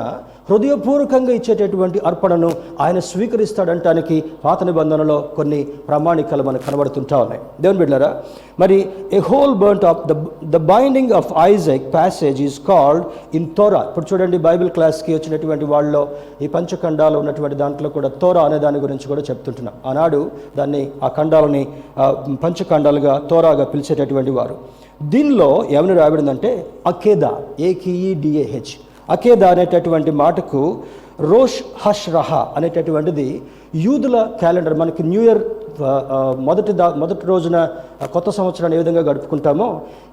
హృదయపూర్వకంగా ఇచ్చేటటువంటి అర్పణను ఆయన స్వీకరిస్తాడంటానికి పాత నిబంధనలో కొన్ని ప్రామాణికాలు మనకు కనబడుతుంటా ఉన్నాయి. దేవుని బిడ్డలారా, మరి a whole burnt of the binding of Isaac passage is called in Torah. ఇప్పుడు చూడండి, బైబిల్ క్లాస్కి వచ్చినటువంటి వాళ్ళలో ఈ పంచఖండాలు ఉన్నటువంటి దాంట్లో కూడా తోరా అనే దాని గురించి కూడా చెప్తుంటున్నాం. ఆనాడు దాన్ని, ఆ ఖండాలని పంచఖండాలుగా, తోరాగా పిలిచేటటువంటి వారు. దీనిలో ఏమని రాబడిందంటే అకేదా, AKEDAH, అకేదా అనేటటువంటి మాటకు రోష్ హష్రహ అనేటటువంటిది యూదుల క్యాలెండర్. మనకి న్యూ ఇయర్ మొదటి రోజున కొత్త సంవత్సరాన్ని ఏ విధంగా గడుపుకుంటామో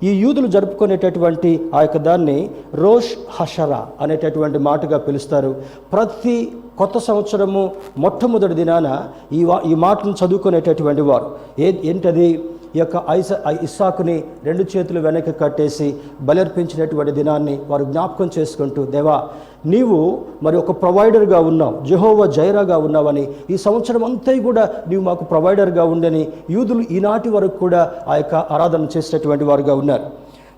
ఈ యూదులు జరుపుకునేటటువంటి ఆ యొక్క దాన్ని రోష్ హషరా అనేటటువంటి మాటగా పిలుస్తారు. ప్రతి కొత్త సంవత్సరము మొట్టమొదటి దినాన ఈ మాటను చదువుకునేటటువంటి వారు ఏంటది, ఈ యొక్క ఇస్సాకుని 2 చేతులు వెనక్కి కట్టేసి బలర్పించినటువంటి దినాన్ని వారు జ్ఞాపకం చేసుకుంటూ, దేవా నీవు మరి ఒక ప్రొవైడర్గా ఉన్నావు, జెహోవా జైరాగా ఉన్నావని, ఈ సంవత్సరం అంతా కూడా నీవు మాకు ప్రొవైడర్గా ఉండని యూదులు ఈనాటి వరకు కూడా ఆ యొక్క ఆరాధన చేసేటటువంటి వారుగా ఉన్నారు.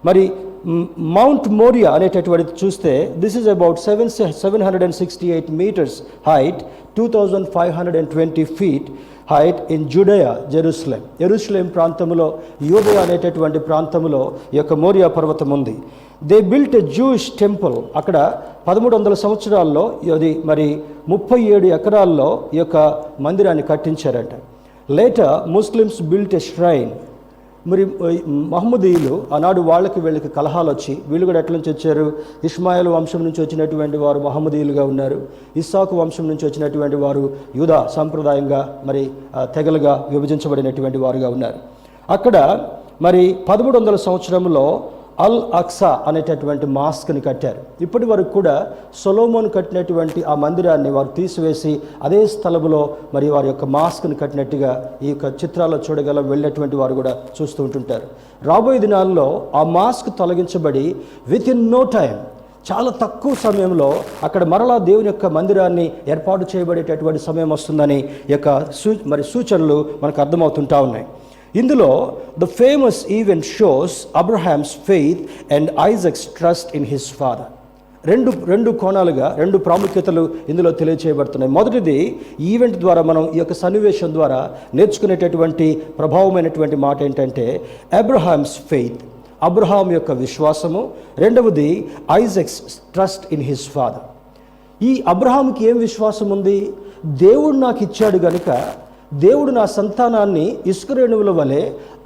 మరి మౌంట్ మోరియా అనేటటువంటిది చూస్తే this is about 768 meters height, 2520 feet height in Judea, Jerusalem ప్రాంతంలో, యూదయ అనేటటువంటి ప్రాంతంలో ఈ యొక్క మోరియా పర్వతం ఉంది. They built a Jewish temple. అక్కడ 1300 సంవత్సరాల్లో అది మరి 37 ఎకరాల్లో ఈ యొక్క మందిరాన్ని కట్టించారట. Later Muslims built a shrine. మరి మహమ్మదీయులు ఆనాడు వీళ్ళకి కలహాలు వచ్చి, వీళ్ళు కూడా ఎట్ల నుంచి వచ్చారు, ఇష్మాయిల్ వంశం నుంచి వచ్చినటువంటి వారు మహమ్మదీయులుగా ఉన్నారు, ఇస్సాకు వంశం నుంచి వచ్చినటువంటి వారు యూదా సాంప్రదాయంగా మరి తెగలుగా విభజించబడినటువంటి వారుగా ఉన్నారు. అక్కడ మరి 1300 సంవత్సరంలో అల్ అక్సా అనేటటువంటి మాస్క్ని కట్టారు. ఇప్పటి వరకు కూడా సొలోమోన్ కట్టినటువంటి ఆ మందిరాన్ని వారు తీసివేసి అదే స్థలంలో మరి వారి యొక్క మాస్క్ని కట్టినట్టుగా ఈ యొక్క చిత్రాల్లో చూడగలం, వెళ్ళినటువంటి వారు కూడా చూస్తూ ఉంటుంటారు. రాబోయే దినాల్లో ఆ మాస్క్ తొలగించబడి విత్ ఇన్ నో టైం, చాలా తక్కువ సమయంలో అక్కడ మరలా దేవుని యొక్క మందిరాన్ని ఏర్పాటు చేయబడేటటువంటి సమయం వస్తుందని యొక్క మరి సూచనలు మనకు అర్థమవుతుంటా ఉన్నాయి. ఇందులో the famous event shows Abraham's faith and Isaac's trust in his father. రెండు కోణాలుగా 2 ప్రాముఖ్యతలు ఇందులో తెలియచేయబడుతున్నాయి. మొదటిది, ఈవెంట్ ద్వారా మనం ఈ యొక్క సన్నివేశం ద్వారా నేర్చుకునేటటువంటి ప్రభావమైనటువంటి మాట ఏంటంటే అబ్రహామ్స్ ఫెయిత్, అబ్రహాం యొక్క విశ్వాసము. రెండవది Isaac's trust in his father. ఈ అబ్రహాంకి ఏం విశ్వాసం ఉంది, దేవుడు నాకు ఇచ్చాడు గనుక, దేవుడు నా సంతానాన్ని ఇసుక రేణువుల వలె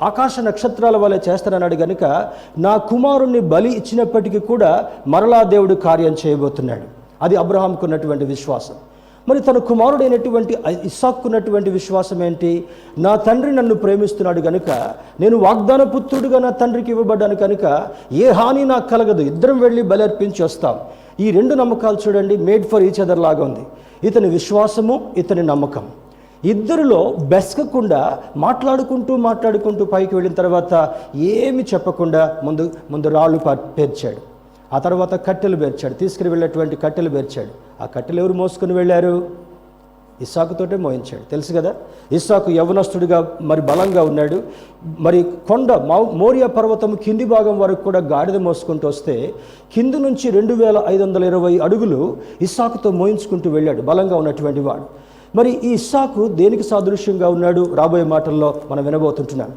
ఆకాశ నక్షత్రాల వలె చేస్తానన్నాడు గనుక నా కుమారుణ్ణి బలి ఇచ్చినప్పటికీ కూడా మరలా దేవుడు కార్యం చేయబోతున్నాడు. అది అబ్రహాంకు ఉన్నటువంటి విశ్వాసం. మరి తన కుమారుడైనటువంటి ఇస్సాకున్నటువంటి విశ్వాసం ఏంటి, నా తండ్రి నన్ను ప్రేమిస్తున్నాడు గనుక, నేను వాగ్దాన పుత్రుడుగా నా తండ్రికి ఇవ్వబడ్డాను కనుక ఏ హాని నాకు కలగదు, ఇద్దరం వెళ్ళి బలి అర్పించి వస్తాం. ఈ 2 నమ్మకాలు చూడండి, మేడ్ ఫర్ ఈచ్ అదర్ లాగా ఉంది. ఇతని విశ్వాసము, ఇతని నమ్మకం. ఇద్దరిలో బెసకకుండా మాట్లాడుకుంటూ పైకి వెళ్ళిన తర్వాత ఏమి చెప్పకుండా ముందు రాళ్ళు పేర్చాడు, ఆ తర్వాత కట్టెలు పేర్చాడు, తీసుకుని వెళ్ళేటువంటి కట్టెలు పేర్చాడు. ఆ కట్టెలు ఎవరు మోసుకుని వెళ్ళారు, ఇస్సాకుతోటే మోయించాడు. తెలుసు కదా, ఇస్సాకు యవ్వనస్తుడిగా మరి బలంగా ఉన్నాడు. మరి కొండ మోరియా పర్వతం కింది భాగం వరకు కూడా గాడిద మోసుకుంటూ వస్తే కింది నుంచి 2520 అడుగులు ఇస్సాకుతో మోయించుకుంటూ వెళ్ళాడు, బలంగా ఉన్నటువంటి వాడు. మరి ఈ ఇస్సాకు దేనికి సాదృశ్యంగా ఉన్నాడు, రాబోయే మాటల్లో మనం వినబోతుంటున్నాం.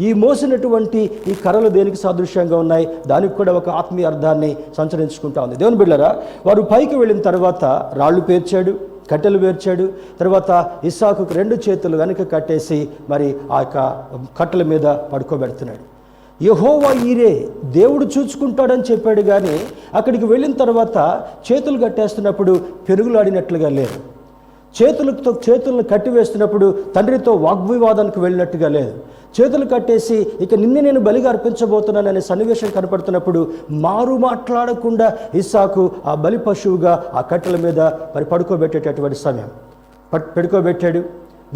ఈ మోసినటువంటి ఈ కర్రలు దేనికి సాదృశ్యంగా ఉన్నాయి, దానికి కూడా ఒక ఆత్మీయ అర్థాన్ని సంచరించుకుంటా ఉంది. దేవుని బిడ్డలారా, వారు పైకి వెళ్ళిన తర్వాత రాళ్ళు పేర్చాడు, కట్టెలు పేర్చాడు. తర్వాత ఇస్సాకు 2 చేతులు వెనక కట్టేసి మరి ఆ యొక్క కట్టెల మీద పడుకోబెడుతున్నాడు. యెహోవా ఈరే, దేవుడు చూసుకుంటాడని చెప్పాడు, కానీ అక్కడికి వెళ్ళిన తర్వాత చేతులు కట్టేస్తున్నప్పుడు పెరుగులాడినట్లుగా లేదు, చేతులను కట్టివేస్తున్నప్పుడు తండ్రితో వాగ్వివాదానికి వెళ్ళినట్టుగా లేదు, చేతులు కట్టేసి ఇక నిన్ను నేను బలిగా అర్పించబోతున్నాననే సన్నివేశం కనపడుతున్నప్పుడు మారు మాట్లాడకుండా ఇస్సాకు ఆ బలి పశువుగా ఆ కట్టెల మీద మరి పడుకోబెట్టేటటువంటి సమయం పడుకోబెట్టాడు.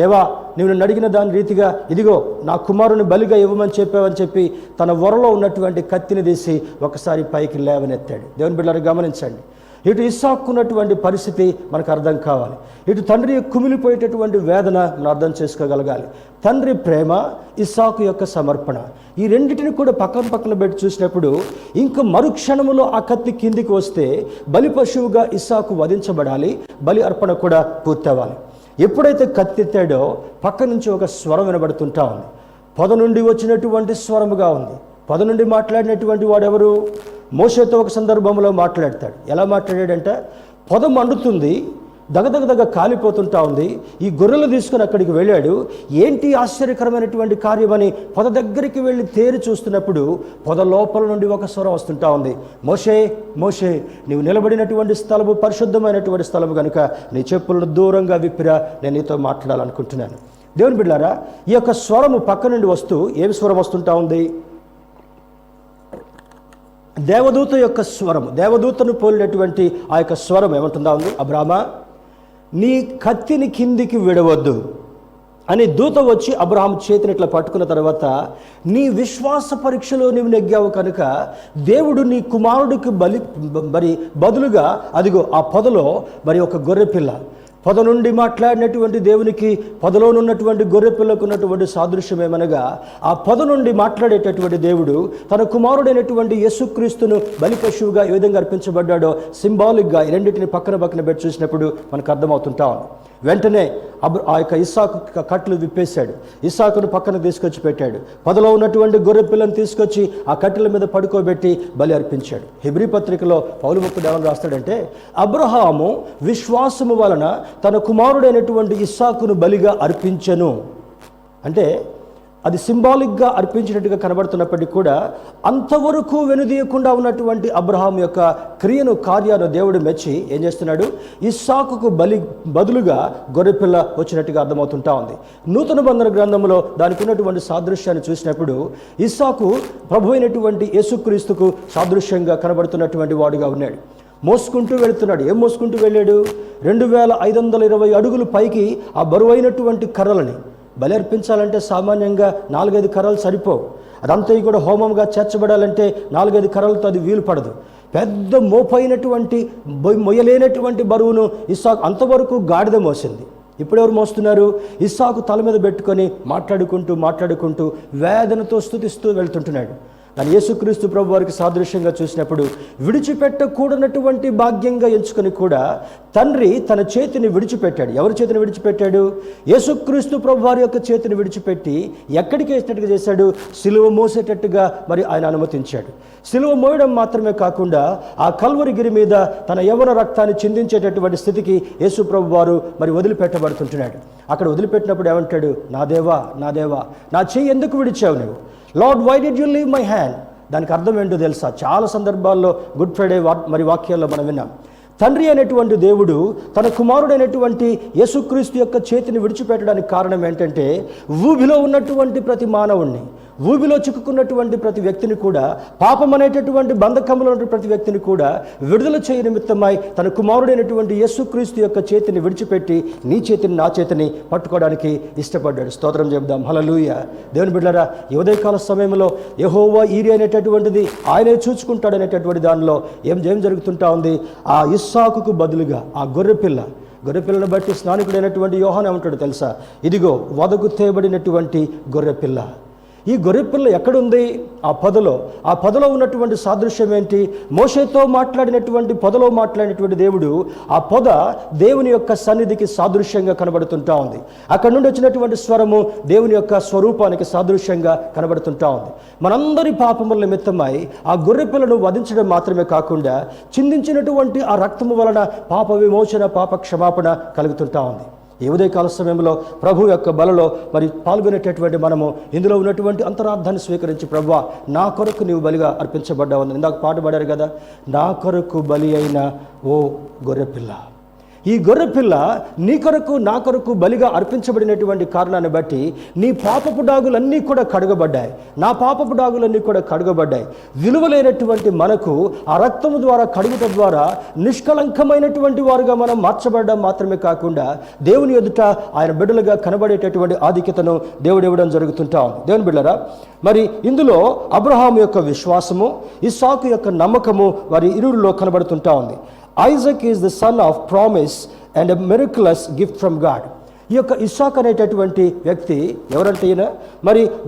దేవా, నేను అడిగిన దాని రీతిగా ఇదిగో నా కుమారుని బలిగా ఇవ్వమని చెప్పావని చెప్పి తన వరలో ఉన్నటువంటి కత్తిని తీసి ఒకసారి పైకి లేవనెత్తాడు. దేవుని బిడ్డలారా గమనించండి, ఇటు ఇస్సాకున్నటువంటి పరిస్థితి మనకు అర్థం కావాలి, ఇటు తండ్రి కుమిలిపోయేటటువంటి వేదన మనం అర్థం చేసుకోగలగాలి. తండ్రి ప్రేమ, ఇస్సాకు యొక్క సమర్పణ, ఈ రెండింటిని కూడా పక్కన పెట్టి చూసినప్పుడు ఇంకా మరుక్షణములో ఆ కత్తి కిందికి వస్తే బలి పశువుగా ఇస్సాకు వధించబడాలి, బలి అర్పణ కూడా పూర్తవ్వాలి. ఎప్పుడైతే కత్తి ఎత్తాడో పక్క నుంచి ఒక స్వరం వినబడుతుంటా ఉంది, పొద నుండి వచ్చినటువంటి స్వరముగా ఉంది. పొద నుండి మాట్లాడినటువంటి వాడెవరు, మోషేతో ఒక సందర్భంలో మాట్లాడతాడు. ఎలా మాట్లాడాడంటే, పొద మండుతుంది, దగదగదగ కాలిపోతుంటా ఉంది. ఈ గొర్రెలు తీసుకుని అక్కడికి వెళ్ళాడు. ఏంటి ఆశ్చర్యకరమైనటువంటి కార్యమని పొద దగ్గరికి వెళ్ళి తేరి చూస్తున్నప్పుడు పొద లోపల నుండి ఒక స్వరం వస్తుంటా ఉంది. మోషే, మోషే, నీవు నిలబడినటువంటి స్థలము పరిశుద్ధమైనటువంటి స్థలము కనుక నీ చెప్పులను దూరంగా విప్పిరా, నేను నీతో మాట్లాడాలనుకుంటున్నాను. దేవుని బిడ్డలారా, ఈ యొక్క స్వరము పక్క నుండి వస్తూ ఏమి స్వరం వస్తుంటా ఉంది? దేవదూత యొక్క స్వరం, దేవదూతను పోలినటువంటి ఆ యొక్క స్వరం ఏమంటుందా ఉంది? అబ్రామా, నీ కత్తిని కిందికి విడవద్దు అని దూత వచ్చి అబ్రహాం చేతిని ఇట్లా పట్టుకున్న తర్వాత, నీ విశ్వాస పరీక్షలో నీవు నెగ్గావు కనుక దేవుడు నీ కుమారుడికి బదులుగా అదిగో ఆ పొదలో ఒక గొర్రెపిల్ల, పొద నుండి మాట్లాడినటువంటి దేవునికి పొదలోనున్నటువంటి గొర్రెపిల్లకు ఉన్నటువంటి సాదృశ్యం ఏమనగా, ఆ పొద నుండి మాట్లాడేటటువంటి దేవుడు తన కుమారుడైనటువంటి యేసుక్రీస్తును బలి పశువుగా ఏ విధంగా అర్పించబడ్డాడో సింబాలిక్గా ఈ రెండింటిని పక్కన పెట్టి చూసినప్పుడు మనకు అర్థమవుతుంటాం. వెంటనే ఆ యొక్క ఇస్సాకు కట్లు విప్పేశాడు. ఇస్సాకును పక్కన తీసుకొచ్చి పెట్టాడు. పొదలో ఉన్నటువంటి గొర్రె పిల్లను తీసుకొచ్చి ఆ కట్టెల మీద పడుకోబెట్టి బలి అర్పించాడు. హెబ్రీ పత్రికలో పౌలు భక్తుడు ఏమని రాస్తాడంటే, అబ్రహాము విశ్వాసము వలన తన కుమారుడైనటువంటి ఇస్సాకును బలిగా అర్పించెను. అంటే అది సింబాలిక్గా అర్పించినట్టుగా కనబడుతున్నప్పటికీ కూడా అంతవరకు వెనుదీయకుండా ఉన్నటువంటి అబ్రహాం యొక్క కార్యాన్ని దేవుడు మెచ్చి ఏం చేస్తున్నాడు? ఇస్సాకుకు బదులుగా గొర్రెపిల్ల వచ్చినట్టుగా అర్థమవుతుంటా ఉంది. నూతన బంధన గ్రంథంలో దానికి ఉన్నటువంటి సాదృశ్యాన్ని చూసినప్పుడు ఇస్సాకు ప్రభు అయినటువంటి యేసుక్రీస్తుకు సాదృశ్యంగా కనబడుతున్నటువంటి వాడుగా ఉన్నాడు. మోసుకుంటూ వెళుతున్నాడు. ఏం మోసుకుంటూ వెళ్ళాడు? 2520 అడుగులు పైకి ఆ బరువైనటువంటి కర్రలని బలి అర్పించాలంటే సామాన్యంగా 4-5 కర్రలు సరిపోవు. అదంతా కూడా హోమంగా చేర్చబడాలంటే 4-5 కర్రలతో అది వీలు పడదు. పెద్ద మోపైనటువంటి మొయ్యలేనటువంటి బరువును ఇస్సాకు అంతవరకు గాడిద మోసింది. ఇప్పుడెవరు మోస్తున్నారు? ఇస్సాకు తల మీద పెట్టుకొని మాట్లాడుకుంటూ వేదనతో స్తుతిస్తూ వెళ్తుంటున్నాడు. దాని యేసుక్రీస్తు ప్రభు వారికి సాదృశ్యంగా చూసినప్పుడు విడిచిపెట్టకూడనటువంటి భాగ్యంగా ఎంచుకొని కూడా తండ్రి తన చేతిని విడిచిపెట్టాడు. ఎవరి చేతిని విడిచిపెట్టాడు? యేసుక్రీస్తు ప్రభు వారి యొక్క చేతిని విడిచిపెట్టి ఎక్కడికి వేసేటట్టుగా చేశాడు? సిలువ మోసేటట్టుగా ఆయన అనుమతించాడు. సిలువ మోయడం మాత్రమే కాకుండా ఆ కల్వరి గిరి మీద తన యవ్వన రక్తాన్ని చిందించేటటువంటి స్థితికి యేసు ప్రభు వారు వదిలిపెట్టబడుతుంటున్నాడు. అక్కడ వదిలిపెట్టినప్పుడు ఏమంటాడు? నా దేవా, నా చెయ్యి ఎందుకు విడిచావు నువ్వు? Lord, why did you leave my hand? దానికి అర్థం ఏంటో తెలుసా? చాలా సందర్భాల్లో గుడ్ ఫ్రైడే వాక్యాల్లో మనం విన్నాం. తండ్రి అయినటువంటి దేవుడు తన కుమారుడైనటువంటి యేసుక్రీస్తు యొక్క చేతిని విడిచిపెట్టడానికి కారణం ఏంటంటే, ఊబిలో ఉన్నటువంటి ప్రతి మానవుణ్ణి, ఊబిలో చిక్కుకున్నటువంటి ప్రతి వ్యక్తిని కూడా, పాపం అనేటటువంటి బంధకంలో ఉన్న ప్రతి వ్యక్తిని కూడా విడుదల చేయ నిమిత్తమై తన కుమారుడైనటువంటి యేసుక్రీస్తు యొక్క చేతిని విడిచిపెట్టి నీ చేతిని నా చేతిని పట్టుకోవడానికి ఇష్టపడ్డాడు. స్తోత్రం చెప్దాం. హల్లెలూయా. దేవుని బిడ్డలారా, ఈ ఉదయకాల సమయంలో యెహోవా ఈరి అనేటటువంటిది ఆయనే చూసుకుంటాడు అనేటటువంటి దానిలో ఏం జరుగుతుంటా ఉంది? ఆ ఇస్సాకుకు బదులుగా ఆ గొర్రెపిల్లను బట్టి స్నానికుడైనటువంటి యోహాను ఏమంటాడు తెలుసా? ఇదిగో వదకు తేబడినటువంటి గొర్రెపిల్ల. ఈ గొర్రెపిల్ల ఎక్కడుంది? ఆ పొదలో ఉన్నటువంటి సాదృశ్యం ఏంటి? మోషేతో పొదలో మాట్లాడినటువంటి దేవుడు ఆ పొద దేవుని యొక్క సన్నిధికి సాదృశ్యంగా కనబడుతుంటా ఉంది. అక్కడ నుండి వచ్చినటువంటి స్వరము దేవుని యొక్క స్వరూపానికి సాదృశ్యంగా కనబడుతుంటా ఉంది. మనందరి పాపముల నిమిత్తమై ఆ గొర్రెపిల్లను వధించడం మాత్రమే కాకుండా చిందించినటువంటి ఆ రక్తము వలన పాప విమోచన, పాప క్షమాపణ కలుగుతుంటా ఉంది. ఈ ఉదయకాల సమయంలో ప్రభు యొక్క బలలో పాల్గొనేటటువంటి మనము ఇందులో ఉన్నటువంటి అంతరార్థాన్ని స్వీకరించి, ప్రభువా, నా కొరకు నీవు బలిగా అర్పించబడ్డావు. ఇందాక పాట పాడారు కదా, నా కొరకు బలి అయిన ఓ గొర్రెపిల్ల. ఈ గొర్రెపిల్ల నీ కొరకు నా కొరకు బలిగా అర్పించబడినటువంటి కారణాన్ని బట్టి నీ పాపపు డాగులన్నీ కూడా కడుగబడ్డాయి, నా పాపపు డాగులన్నీ కూడా కడుగబడ్డాయి. విలువలేనటువంటి మనకు ఆ రక్తము ద్వారా, కడుగుట ద్వారా నిష్కలంకమైనటువంటి వారుగా మనం మార్చబడడం మాత్రమే కాకుండా దేవుని ఎదుట ఆయన బిడ్డలుగా కనబడేటటువంటి ఆధిక్యతను దేవుడు ఇవ్వడం జరుగుతుంటాం. దేవుని బిడ్డలారా, ఇందులో అబ్రహాము యొక్క విశ్వాసము, ఇస్సాకు యొక్క నమ్మకము వారి ఇరువురిలో కనబడుతుంటా ఉంది. Isaac is the son of promise and a miraculous gift from God. ఈ యొక్క ఇస్సాకు అనేటటువంటి వ్యక్తి ఎవరంటే ఈయన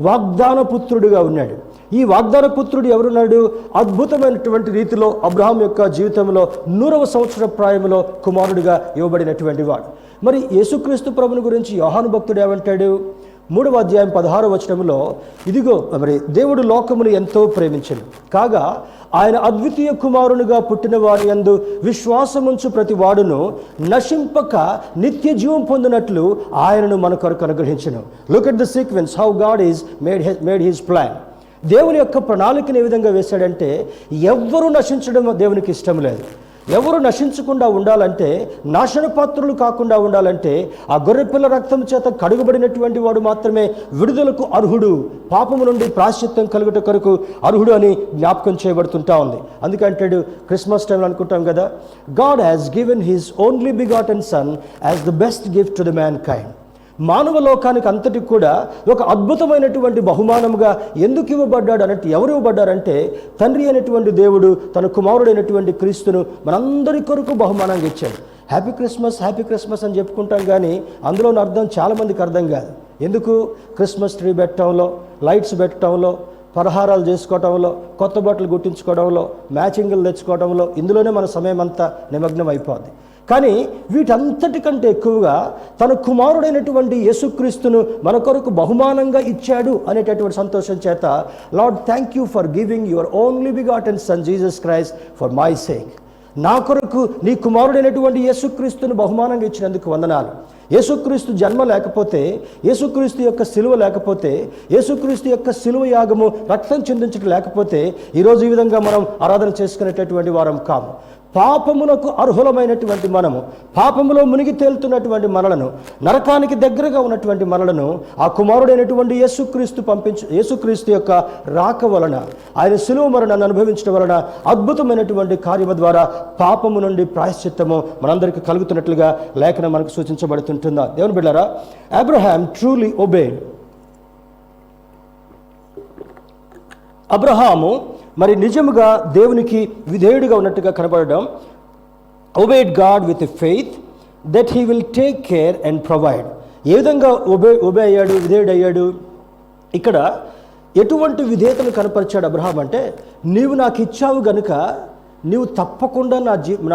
వాగ్దాన పుత్రుడుగా ఉన్నాడు. ఈ వాగ్దాన పుత్రుడు ఎవరున్నాడు? అద్భుతమైనటువంటి రీతిలో అబ్రహాం యొక్క జీవితంలో 100వ సంవత్సర ప్రాయంలో కుమారుడిగా ఇవ్వబడినటువంటి వాడు. యేసుక్రీస్తు ప్రభుని గురించి యోహాను భక్తుడు ఏమంటాడు? 3వ అధ్యాయం 16వ వచనంలో, ఇదిగో మరి దేవుడు లోకమును ఎంతో ప్రేమించెను కాగా ఆయన అద్వితీయ కుమారునిగా పుట్టిన వారి యందు విశ్వాసముంచు ప్రతి వాడును నశింపక నిత్య జీవం పొందినట్లు ఆయనను మన కొరకు అనుగ్రహించెను. Look at the sequence how God is made his plan. దేవుని యొక్క ప్రణాళికను ఏ విధంగా వేశాడంటే, ఎవ్వరూ నశించడం దేవునికి ఇష్టం లేదు. ఎవరు నశించకుండా ఉండాలంటే, నాశనపాత్రులు కాకుండా ఉండాలంటే, ఆ గొర్రెపిల్ల రక్తం చేత కడుగబడినటువంటి వాడు మాత్రమే విడుదలకు అర్హుడు, పాపము నుండి ప్రాశ్చిత్యం కలుగుట కొరకు అర్హుడు అని జ్ఞాపకం చేయబడుతుంటా ఉంది. అందుకంటాడు క్రిస్మస్ టైంలో అనుకుంటాం కదా, God has given his only begotten sun as the best gift to the man kind. మానవ లోకానికి అంతటికి కూడా ఒక అద్భుతమైనటువంటి బహుమానముగా ఎందుకు ఇవ్వబడ్డాడు అన్నట్టు, ఎవరు ఇవ్వబడ్డారంటే, తండ్రి అయినటువంటి దేవుడు తన కుమారుడైనటువంటి క్రీస్తును మనందరి కొరకు బహుమానంగా ఇచ్చాడు. హ్యాపీ క్రిస్మస్ అని చెప్పుకుంటాం, కానీ అందులోని అర్థం చాలామందికి అర్థం కాదు. ఎందుకు? క్రిస్మస్ ట్రీ పెట్టడంలో, లైట్స్ పెట్టడంలో, పలహారాలు చేసుకోవడంలో, కొత్త బట్టలు గుట్టించుకోవడంలో, మ్యాచింగులు తెచ్చుకోవడంలో, ఇందులోనే మన సమయం అంతా నిమగ్నం అయిపోద్ది. కానీ వీటంతటికంటే ఎక్కువగా తన కుమారుడైనటువంటి యేసుక్రీస్తును మన కొరకు బహుమానంగా ఇచ్చాడు అనేటటువంటి సంతోషం చేత, lord thank you for giving your only begotten son Jesus Christ for my sake. నా కొరకు నీ కుమారుడైనటువంటి యేసుక్రీస్తును బహుమానంగా ఇచ్చినందుకు వందనాలు. యేసుక్రీస్తు జన్మ లేకపోతే, యేసుక్రీస్తు యొక్క సిలువ లేకపోతే, యేసుక్రీస్తు యొక్క సిలువ యాగము రక్తం చిందించడం లేకపోతే ఈరోజు ఈ విధంగా మనం ఆరాధన చేసుకునేటటువంటి వారం కాము. పాపమునకు అర్హులమైనటువంటి మనము, పాపములో మునిగి తేలుతున్నటువంటి మనలను, నరకానికి దగ్గరగా ఉన్నటువంటి మనలను ఆ కుమారుడైనటువంటి యేసుక్రీస్తు యొక్క రాక వలన, ఆయన సిలువ మరణాన్ని అనుభవించడం వలన అద్భుతమైనటువంటి కార్యము ద్వారా పాపము నుండి ప్రాయశ్చిత్తము మనందరికీ కలుగుతున్నట్లుగా లేఖనం మనకు సూచించబడుతుంటుందా? దేవుని బిడ్డలారా, అబ్రహాం ట్రూలీ ఒబేడ్. అబ్రహాము మరి నిజముగా దేవునికి విధేయుడిగా ఉన్నట్టుగా కనబడడం. Obeyed God with faith that he will take care and provide. ఏ విధంగా ఒబే అయ్యాడు, విధేయుడయ్యాడు? ఇక్కడ ఎటువంటి విధేయతను కనపరిచాడు అబ్రహాం అంటే, నీవు నాకు ఇచ్చావు గనుక నీవు తప్పకుండా నా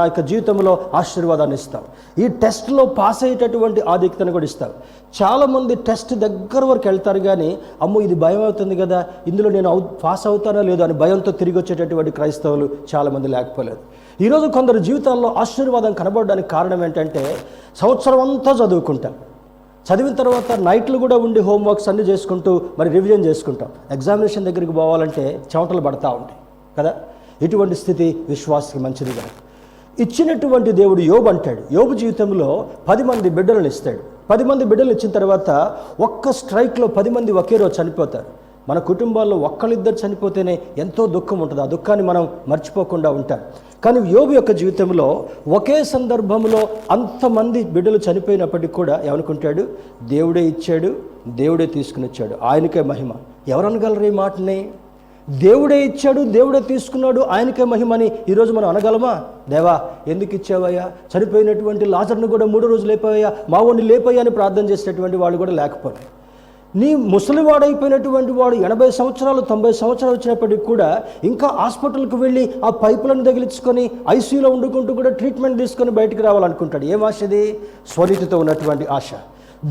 యొక్క జీవితంలో ఆశీర్వాదాన్ని ఇస్తావు. ఈ టెస్ట్లో పాస్ అయ్యేటటువంటి ఆధిక్యతను కూడా ఇస్తావు. చాలామంది టెస్ట్ దగ్గర వరకు వెళ్తారు, కానీ అమ్మో ఇది భయం అవుతుంది కదా, ఇందులో నేను పాస్ అవుతానో లేదో అని భయంతో తిరిగి వచ్చేటటువంటి క్రైస్తవులు చాలామంది లేకపోలేదు. ఈరోజు కొందరు జీవితాల్లో ఆశీర్వాదం కనబడడానికి కారణం ఏంటంటే, సంవత్సరం అంతా చదువుకుంటాం, చదివిన తర్వాత నైట్లు కూడా ఉండి హోంవర్క్స్ అన్నీ చేసుకుంటూ మరి రివిజన్ చేసుకుంటాం. ఎగ్జామినేషన్ దగ్గరికి పోవాలంటే చెమటలు పడతా ఉంటాయి కదా. ఇటువంటి స్థితి విశ్వాసకి మంచిది కాదు. ఇచ్చినటువంటి దేవుడు యోబు అంటాడు, యోబు జీవితంలో 10 మంది బిడ్డలను ఇస్తాడు. 10 మంది బిడ్డలు ఇచ్చిన తర్వాత ఒక్క స్ట్రైక్లో 10 మంది ఒకే రోజు చనిపోతారు. మన కుటుంబాల్లో ఒక్కళ్ళిద్దరు చనిపోతేనే ఎంతో దుఃఖం ఉంటుంది. ఆ దుఃఖాన్ని మనం మర్చిపోకుండా ఉంటాం. కానీ యోబు యొక్క జీవితంలో ఒకే సందర్భంలో అంతమంది బిడ్డలు చనిపోయినప్పటికీ కూడా ఏమనుకుంటాడు? దేవుడే ఇచ్చాడు, దేవుడే తీసుకుని వచ్చాడు, ఆయనకే మహిమ. ఎవరనగలరు ఈ మాటని? దేవుడే ఇచ్చాడు, దేవుడే తీసుకున్నాడు, ఆయనకే మహిమని ఈరోజు మనం అనగలమా? దేవా ఎందుకు ఇచ్చావయ్యా, చనిపోయినటువంటి లాజర్ను కూడా 3 రోజులు లేపావయ్యా, మావోడిని లేపయ్యా అని ప్రార్థన చేసేటటువంటి వాళ్ళు కూడా లేకపోలేదు. నీ ముసలివాడైపోయినటువంటి వాడు 80 సంవత్సరాలు 90 సంవత్సరాలు వచ్చినప్పటికి కూడా ఇంకా హాస్పిటల్కి వెళ్ళి ఆ పైపులను తగిలించుకొని ఐసీయూలో వండుకుంటూ కూడా ట్రీట్మెంట్ తీసుకొని బయటికి రావాలనుకుంటాడు. ఏం ఆశ అది? స్వనీతితో ఉన్నటువంటి ఆశ.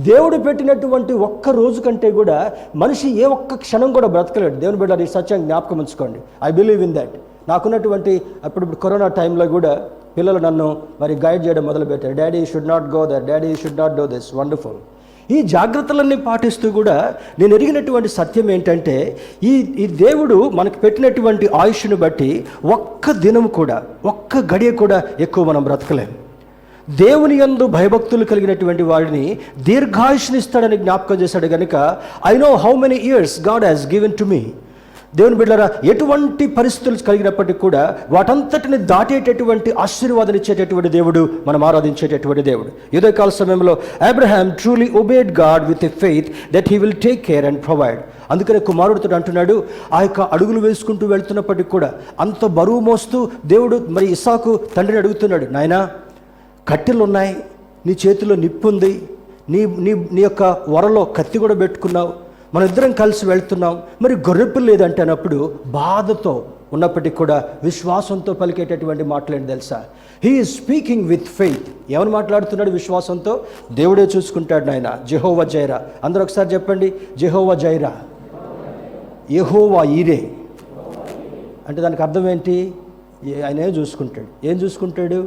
దేవుడు పెట్టినటువంటి ఒక్క రోజు కంటే కూడా మనిషి ఏ ఒక్క క్షణం కూడా బ్రతకలేడు. దేవుని బిడ్డ ఈ సత్యం జ్ఞాపకం ఉంచుకోండి. I believe in that. నాకున్నటువంటి అప్పుడు కరోనా టైంలో కూడా పిల్లలు నన్ను మరి గైడ్ చేయడం మొదలుపెట్టారు. Daddy you should not go there, daddy you should not do this. Wonderful. ఈ జాగ్రత్తలన్నీ పాటిస్తూ కూడా నేను ఎరిగినటువంటి సత్యం ఏంటంటే, ఈ దేవుడు మనకు పెట్టినటువంటి ఆయుష్ను బట్టి ఒక్క దినం కూడా, ఒక్క గడియ కూడా ఎక్కువ మనం బ్రతకలేము. దేవుని యందు భయభక్తులు కలిగినటువంటి వాడిని దీర్ఘాయుష్నిస్తాడని జ్ఞాపకం చేశాడు కనుక, I know how many years God has given to me. దేవుని బిడ్డలారా, ఎటువంటి పరిస్థితులు కలిగినప్పటికీ కూడా వాటంతటిని దాటేటటువంటి ఆశీర్వాదం ఇచ్చేటటువంటి దేవుడు, మనం ఆరాధించేటటువంటి దేవుడు. ఉదయకాల సమయంలో Abraham truly obeyed God with a faith that he will take care and provide. అందుకనే కుమారుడితో అంటున్నాడు, ఆ యొక్క అడుగులు వేసుకుంటూ వెళ్తున్నప్పటికీ కూడా అంత బరువు మోస్తూ దేవుడు మరి ఇస్సాకు తండ్రిని అడుగుతున్నాడు, నాయనా కట్టెలు ఉన్నాయి, నీ చేతిలో నిప్పు ఉంది, నీ నీ నీ యొక్క వరలో కత్తి కూడా పెట్టుకున్నావు, మన ఇద్దరం కలిసి వెళ్తున్నాం, మరి గొర్రెపిల్ల లేదంటే అన్నప్పుడు బాధతో ఉన్నప్పటికీ కూడా విశ్వాసంతో పలికేటటువంటి మాటలేంటి తెలుసా? He is speaking with faith. ఏమని మాట్లాడుతున్నాడు? విశ్వాసంతో. దేవుడే చూసుకుంటాడు నాయన. జెహోవా జైరా. అందరూ ఒకసారి చెప్పండి, జెహోవా జైరా, యెహోవా ఈరే. అంటే దానికి అర్థం ఏంటి? ఆయన ఏం చూసుకుంటాడు. ఏం చూసుకుంటాడు?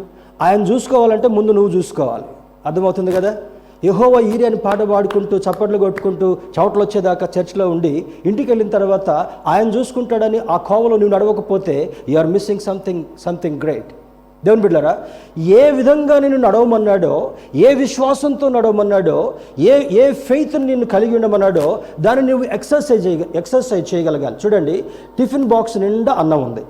ఆయన చూసుకోవాలంటే ముందు నువ్వు చూసుకోవాలి. అర్థమవుతుంది కదా? యెహోవా ఈరే అని పాట పాడుకుంటూ చప్పట్లు కొట్టుకుంటూ చవట్లు వచ్చేదాకా చర్చ్లో ఉండి ఇంటికి వెళ్ళిన తర్వాత ఆయన చూసుకుంటాడని ఆ కోవలో నువ్వు నడవకపోతే you are missing something great. దేవుని బిడ్డలారా, ఏ విధంగా నిన్ను నడవమన్నాడో, ఏ విశ్వాసంతో నడవమన్నాడో, ఏ ఫెయిత్ నిన్ను కలిగి ఉండమన్నాడో దాన్ని నువ్వు ఎక్సర్సైజ్ చేయగలగాలి. చూడండి, టిఫిన్ బాక్స్ నిండా అన్నం ఉంది.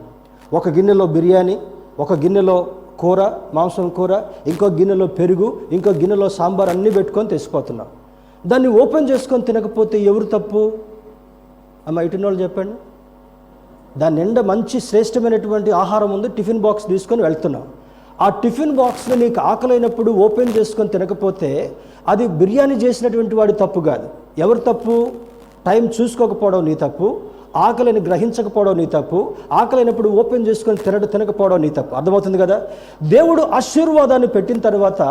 ఒక గిన్నెలో బిర్యానీ, ఒక గిన్నెలో కూర, మాంసం కూర, ఇంకో గిన్నెలో పెరుగు, ఇంకో గిన్నెలో సాంబార్ అన్నీ పెట్టుకొని తెచ్చిపోతున్నాం. దాన్ని ఓపెన్ చేసుకొని తినకపోతే ఎవరు తప్పు? అమ్మ ఇటున్న వాళ్ళు చెప్పండి. దాని నిండా మంచి శ్రేష్టమైనటువంటి ఆహారం ఉంది, టిఫిన్ బాక్స్ తీసుకొని వెళ్తున్నాం. ఆ టిఫిన్ బాక్స్ని నీకు ఆకలైనప్పుడు ఓపెన్ చేసుకొని తినకపోతే అది బిర్యానీ చేసినటువంటి వాడి తప్పు కాదు. ఎవరు తప్పు? టైం చూసుకోకపోవడం నీ తప్పు, ఆకలిని గ్రహించకపోవడం నీ తప్పు, ఆకలైనప్పుడు ఓపెన్ చేసుకొని తినకపోవడం నీ తప్పు. అర్థమవుతుంది కదా? దేవుడు ఆశీర్వాదాన్ని పెట్టిన తర్వాత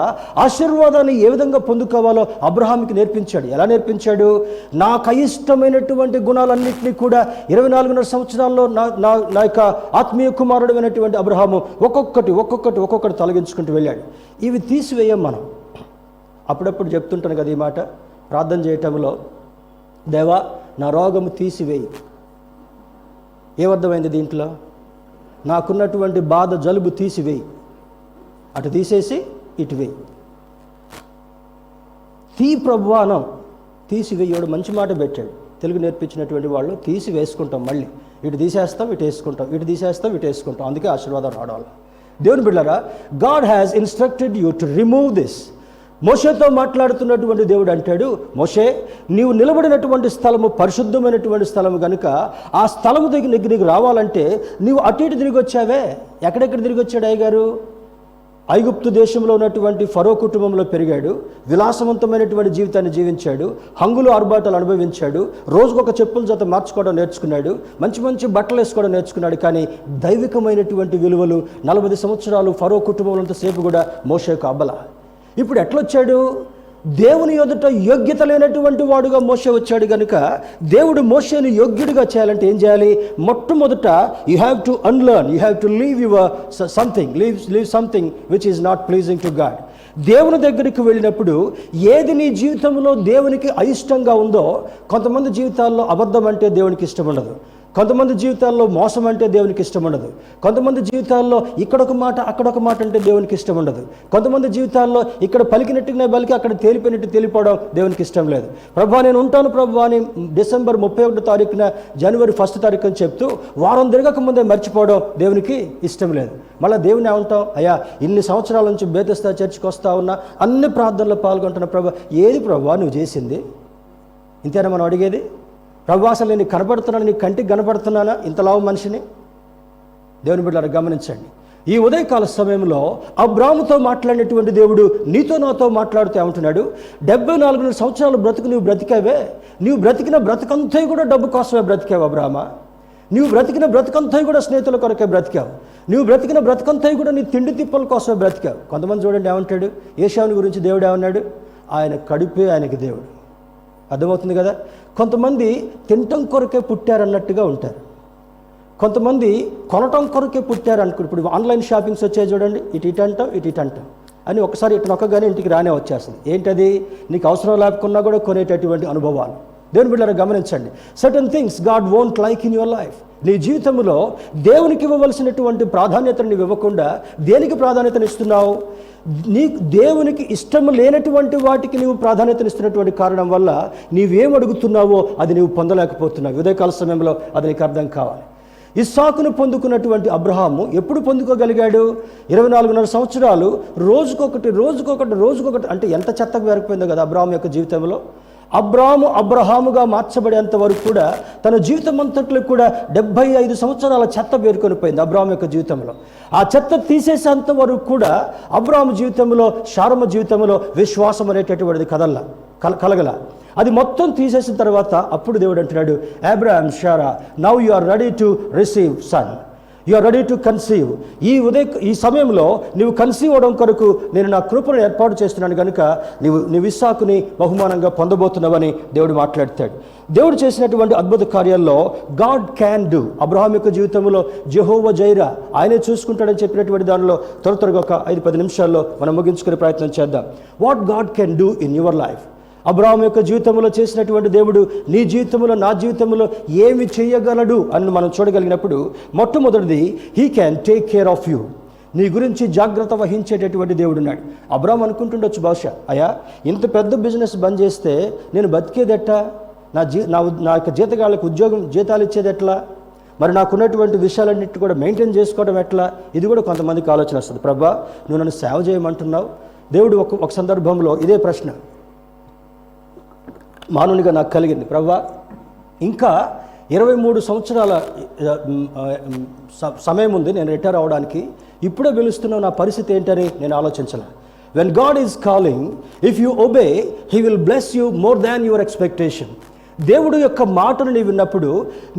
ఆశీర్వాదాన్ని ఏ విధంగా పొందుకోవాలో అబ్రహాముకి నేర్పించాడు. ఎలా నేర్పించాడు? నాకు అయిష్టమైనటువంటి గుణాలన్నింటినీ కూడా 24.5 సంవత్సరాల్లో నా యొక్క ఆత్మీయ కుమారుడు అయినటువంటి అబ్రహాము ఒక్కొక్కటి తొలగించుకుంటూ వెళ్ళాడు. ఇవి తీసివేయం మనం. అప్పుడప్పుడు చెప్తుంటాను కదా ఈ మాట ప్రార్థన చేయటంలో, దేవా నా రోగము తీసివేయి. ఏమర్థమైంది దీంట్లో? నాకున్నటువంటి బాధ, జలుబు తీసివేయి. అటు తీసేసి ఇటు వేయి. ప్రభువానం తీసివేయడు. మంచి మాట పెట్టాడు. తెలుగు నేర్పించినటువంటి వాళ్ళు తీసి వేసుకుంటాం, మళ్ళీ ఇటు తీసేస్తాం ఇటు వేసుకుంటాం, ఇటు తీసేస్తాం ఇటు వేసుకుంటాం. అందుకే ఆశీర్వాదం రావడం. దేవుని బిడ్డలారా, God has instructed you to remove this. మోషేతో మాట్లాడుతున్నటువంటి దేవుడు అంటాడు, మోషే నీవు నిలబడినటువంటి స్థలము పరిశుద్ధమైనటువంటి స్థలము కనుక ఆ స్థలము దగ్గర నీకు రావాలంటే నీవు అటు ఇటు తిరిగి వచ్చావే. ఎక్కడెక్కడ తిరిగి వచ్చాడు అయ్యగారు? ఐగుప్తు దేశంలో ఉన్నటువంటి ఫరో కుటుంబంలో పెరిగాడు, విలాసవంతమైనటువంటి జీవితాన్ని జీవించాడు, హంగులు ఆర్భాటాలు అనుభవించాడు, రోజుకొక చెప్పుల జత మార్చుకోవడం నేర్చుకున్నాడు, మంచి మంచి బట్టలు వేసుకోవడం నేర్చుకున్నాడు. కానీ దైవికమైనటువంటి విలువలు 40 సంవత్సరాలు ఫరో కుటుంబంలో సేపు కూడా మోషేకు అబ్బల. ఇప్పుడు ఎట్లొచ్చాడు? దేవుని ఎదుట యోగ్యత లేనటువంటి వాడుగా మోషే వచ్చాడు కనుక దేవుడు మోషేను యోగ్యుడిగా చేయాలంటే ఏం చేయాలి? మొట్టమొదట you have to unlearn, you have to leave something which is not pleasing to God. దేవుని దగ్గరికి వెళ్ళినప్పుడు ఏది నీ జీవితంలో దేవునికి అయిష్టంగా ఉందో, కొంతమంది జీవితాల్లో అబద్ధం అంటే దేవునికి ఇష్టం ఉండదు, కొంతమంది జీవితాల్లో మోసం అంటే దేవునికి ఇష్టం ఉండదు, కొంతమంది జీవితాల్లో ఇక్కడొక మాట అక్కడొక మాట అంటే దేవునికి ఇష్టం ఉండదు, కొంతమంది జీవితాల్లో ఇక్కడ పలికినట్టుగానే పలికి అక్కడ తేలిపోయినట్టు తేలిపోవడం దేవునికి ఇష్టం లేదు. ప్రభువా నేను ఉంటాను ప్రభువా అని డిసెంబర్ 31వ తారీఖున జనవరి 1వ తారీఖున చెప్తూ వారం తిరగక ముందే మర్చిపోవడం దేవునికి ఇష్టం లేదు. మళ్ళీ దేవుని ఏమంటాం? అయ్యా ఇన్ని సంవత్సరాల నుంచి బేతెస్తా చర్చికి వస్తా ఉన్నా, అన్ని ప్రార్థనలో పాల్గొంటున్న ప్రభువా, ఏది ప్రభువా నువ్వు చేసింది? ఇంతేనా మనం అడిగేది? ప్రభు అసలు నేను కనపడుతున్నాను, నీ కంటికి కనపడుతున్నానా ఇంతలావు మనిషిని? దేవుని బిడ్డలారా గమనించండి. ఈ ఉదయకాల సమయంలో అబ్రాముతో మాట్లాడినటువంటి దేవుడు నీతో నాతో మాట్లాడుతూ ఏమంటున్నాడు? 74 సంవత్సరాలు బ్రతుకు నువ్వు బ్రతికావే, నీవు బ్రతికిన బ్రతుకంతా కూడా డబ్బు కోసమే బ్రతికావు అబ్రామా. నీవు బ్రతికిన బ్రతుకంతా కూడా స్నేహితుల కొరకే బ్రతికావు. నువ్వు బ్రతికిన బ్రతుకంతా కూడా నీ తిండి తిప్పల కోసమే బ్రతికావు. కొంతమంది చూడండి ఏమంటాడు? ఏశావుని గురించి దేవుడు ఏమన్నాడు? ఆయన కడుపే ఆయనకి దేవుడు. అర్థమవుతుంది కదా? కొంతమంది తినటం కొరకే పుట్టారన్నట్టుగా ఉంటారు, కొంతమంది కొనటం కొరకే పుట్టారు అనుకుంటారు. ఇప్పుడు ఆన్లైన్ షాపింగ్స్ వచ్చాయి చూడండి, ఇటు అంటాం అని ఒకసారి ఇటు నొక్కగానే ఇంటికి రానే వచ్చేస్తుంది. ఏంటది? నీకు అవసరం లేకున్నా కూడా కొనేటటువంటి అనుభవాలు. దేవుని బిడ్డలారా గమనించండి. Certain things God won't like in your life. నీ జీవితంలో దేవునికి ఇవ్వవలసినటువంటి ప్రాధాన్యతను నీవు ఇవ్వకుండా దేనికి ప్రాధాన్యతనిస్తున్నావు? నీకు దేవునికి ఇష్టం లేనటువంటి వాటికి నీవు ప్రాధాన్యతనిస్తున్నటువంటి కారణం వల్ల నీవేం అడుగుతున్నావో అది నీవు పొందలేకపోతున్నావు. ఉదయకాల సమయంలో అది నీకు అర్థం కావాలి. ఇస్సాకును పొందుకున్నటువంటి అబ్రహాము ఎప్పుడు పొందుకోగలిగాడు? 24.5 సంవత్సరాలు రోజుకొకటి అంటే ఎంత చెత్తగా పెరిగిపోయిందో కదా అబ్రహాము యొక్క జీవితంలో. అబ్రహాముగా మార్చబడేంత వరకు కూడా తన జీవితం అంతట్లో కూడా 75 సంవత్సరాల చెత్త పేరుకొని పోయింది అబ్రహాము యొక్క జీవితంలో. ఆ చెత్త తీసేసేంత వరకు కూడా అబ్రహాము జీవితంలో, శారమ్మ జీవితంలో విశ్వాసం అనేటటువంటిది కలగల. అది మొత్తం తీసేసిన తర్వాత అప్పుడు దేవుడు అంటున్నాడు, Abraham, Sarah, now you are ready to receive son. You are ready to conceive. ఈ సమయంలో నీవు కన్సీవ్ అవడం కొరకు నేను నా కృపను ఏర్పాటు చేస్తున్నాను కనుక నీవు ఇస్సాకుని బహుమానంగా పొందబోతున్నావని దేవుడు మాట్లాడతాడు. దేవుడు చేసినటువంటి అద్భుత కార్యాల్లో గాడ్ క్యాన్ డూ. అబ్రహాం యొక్క జీవితంలో జెహోవా జైరా, ఆయనే చూసుకుంటాడని చెప్పినటువంటి దానిలో త్వరగా ఒక 5-10 నిమిషాల్లో మనం ముగించుకునే ప్రయత్నం చేద్దాం. What God can do in your life. Abraham యొక్క జీవితంలో చేసినటువంటి దేవుడు నీ జీవితంలో, నా జీవితంలో ఏమి చేయగలడు అని మనం చూడగలిగినప్పుడు, మొట్టమొదటిది he can take care of you. నీ గురించి జాగ్రత్త వహించేటటువంటి దేవుడు ఉన్నాడు. అబ్రహాం అనుకుంటుండొచ్చు బహుశా, అయ్యా ఇంత పెద్ద బిజినెస్ బంద్ చేస్తే నేను బతికేదెట్ట, నా యొక్క జీతగాళ్ళకి జీతాలు ఇచ్చేది ఎట్లా, మరి నాకున్నటువంటి విషయాలన్నిటి కూడా మెయింటైన్ చేసుకోవడం ఎట్లా. ఇది కూడా కొంతమందికి ఆలోచన వస్తుంది. ప్రభా, నువ్వు నన్ను సేవ చేయమంటున్నావు. దేవుడు ఒక సందర్భంలో ఇదే ప్రశ్న మానవునిగా నాకు కలిగింది. ప్రభా, ఇంకా 23 సంవత్సరాల సమయం ఉంది నేను రిటైర్ అవ్వడానికి, ఇప్పుడే పిలుస్తున్నావు, నా పరిస్థితి ఏంటని నేను ఆలోచించాను. When God is calling, if you obey, he will bless you more than your expectation. దేవుడు యొక్క మాటను నీ విన్నప్పుడు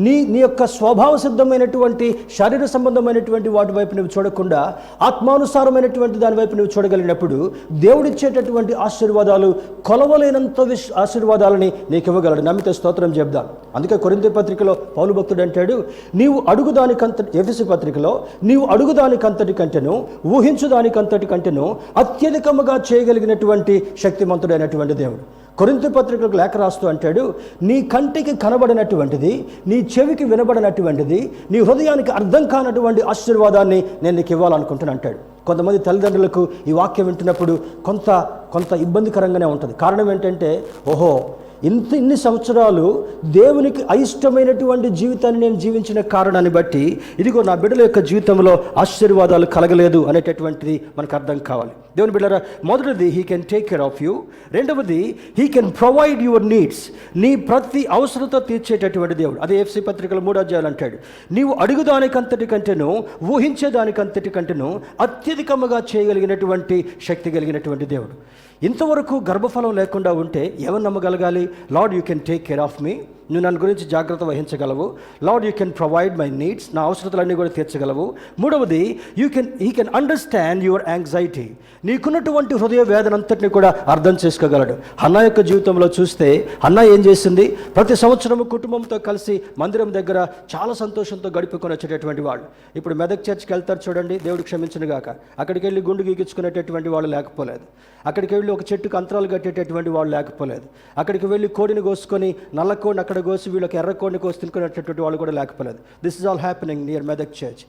నీ యొక్క స్వభావ సిద్ధమైనటువంటి శారీర సంబంధమైనటువంటి వాటి వైపు నువ్వు చూడకుండా ఆత్మానుసారమైనటువంటి దాని వైపు నువ్వు చూడగలిగినప్పుడు దేవుడిచ్చేటటువంటి ఆశీర్వాదాలు కొలవలేనంత ఆశీర్వాదాలని నీకు ఇవ్వగలడు. నమ్మితే స్తోత్రం చెప్దాం. అందుకే కొరింథీ పత్రికలో పౌలు భక్తుడు అంటాడు, నీవు అడుగుదానికంతటి, ఎఫెసీ పత్రికలో నీవు అడుగుదానికంతటి కంటేను ఊహించుదానికంతటి కంటేను అత్యధికముగా చేయగలిగినటువంటి శక్తిమంతుడైనటువంటి దేవుడు. కొరింథీ పత్రికలకు లేఖ రాస్తూ అంటాడు, నీ కంటికి కనబడినటువంటిది, నీ చెవికి వినబడినటువంటిది, నీ హృదయానికి అర్థం కానటువంటి ఆశీర్వాదాన్ని నేను నీకు ఇవ్వాలనుకుంటున్నాను అంటాడు. కొంతమంది తల్లిదండ్రులకు ఈ వాక్యం వింటున్నప్పుడు కొంత ఇబ్బందికరంగానే ఉంటుంది. కారణం ఏంటంటే, ఓహో ఇన్ని సంవత్సరాలు దేవునికి అయిష్టమైనటువంటి జీవితాన్ని నేను జీవించిన కారణాన్ని బట్టి ఇదిగో నా బిడ్డల యొక్క జీవితంలో ఆశీర్వాదాలు కలగలేదు అనేటటువంటిది మనకు అర్థం కావాలి. దేవుని బిడ్డలారా, మొదటిది he can take care of you. రెండవది he can provide your needs. నీ ప్రతి అవసరత తీర్చేటటువంటి దేవుడు. అదే ఎఫ్సీ పత్రికలో 3 అధ్యాయాలు అంటాడు, నీవు అడుగుదానికంతటి కంటేను ఊహించేదానికంతటి కంటేను అత్యధికముగా చేయగలిగినటువంటి శక్తి కలిగినటువంటి దేవుడు. ఇంతవరకు గర్భఫలం లేకుండా ఉంటే ఎవరు నమ్మగలగాలి? Lord, you can take care of me. నువ్వు నన్ను గురించి జాగ్రత్త వహించగలవు. Lord, you can provide my needs. నా అవసరతలన్నీ కూడా తీర్చగలవు. మూడవది, he can understand your anxiety. నీకున్నటువంటి హృదయ వేదన అంతటిని కూడా అర్థం చేసుకోగలడు. హన్నా యొక్క జీవితంలో చూస్తే హన్నా ఏం చేసింది? ప్రతి సంవత్సరము కుటుంబంతో కలిసి మందిరం దగ్గర చాలా సంతోషంతో గడిపుకొని వచ్చేటటువంటి వాళ్ళు. ఇప్పుడు మెదక్ చర్చ్కి వెళ్తారు చూడండి, దేవుడు క్షమించును గాక. అక్కడికి వెళ్ళి గుండు గీకించుకునేటటువంటి వాళ్ళు లేకపోలేదు. అక్కడికి వెళ్ళి ఒక చెట్టుకు అంతరాలు కట్టేటటువంటి వాళ్ళు లేకపోలేదు. అక్కడికి వెళ్ళి కోడిని కోసుకొని నల్ల కోడిని అక్కడ కోసి వీళ్ళకి ఎర్ర కోడిని కోసి తినుకునేటటువంటి వాళ్ళు కూడా లేకపోలేదు. This is all happening near Medak church.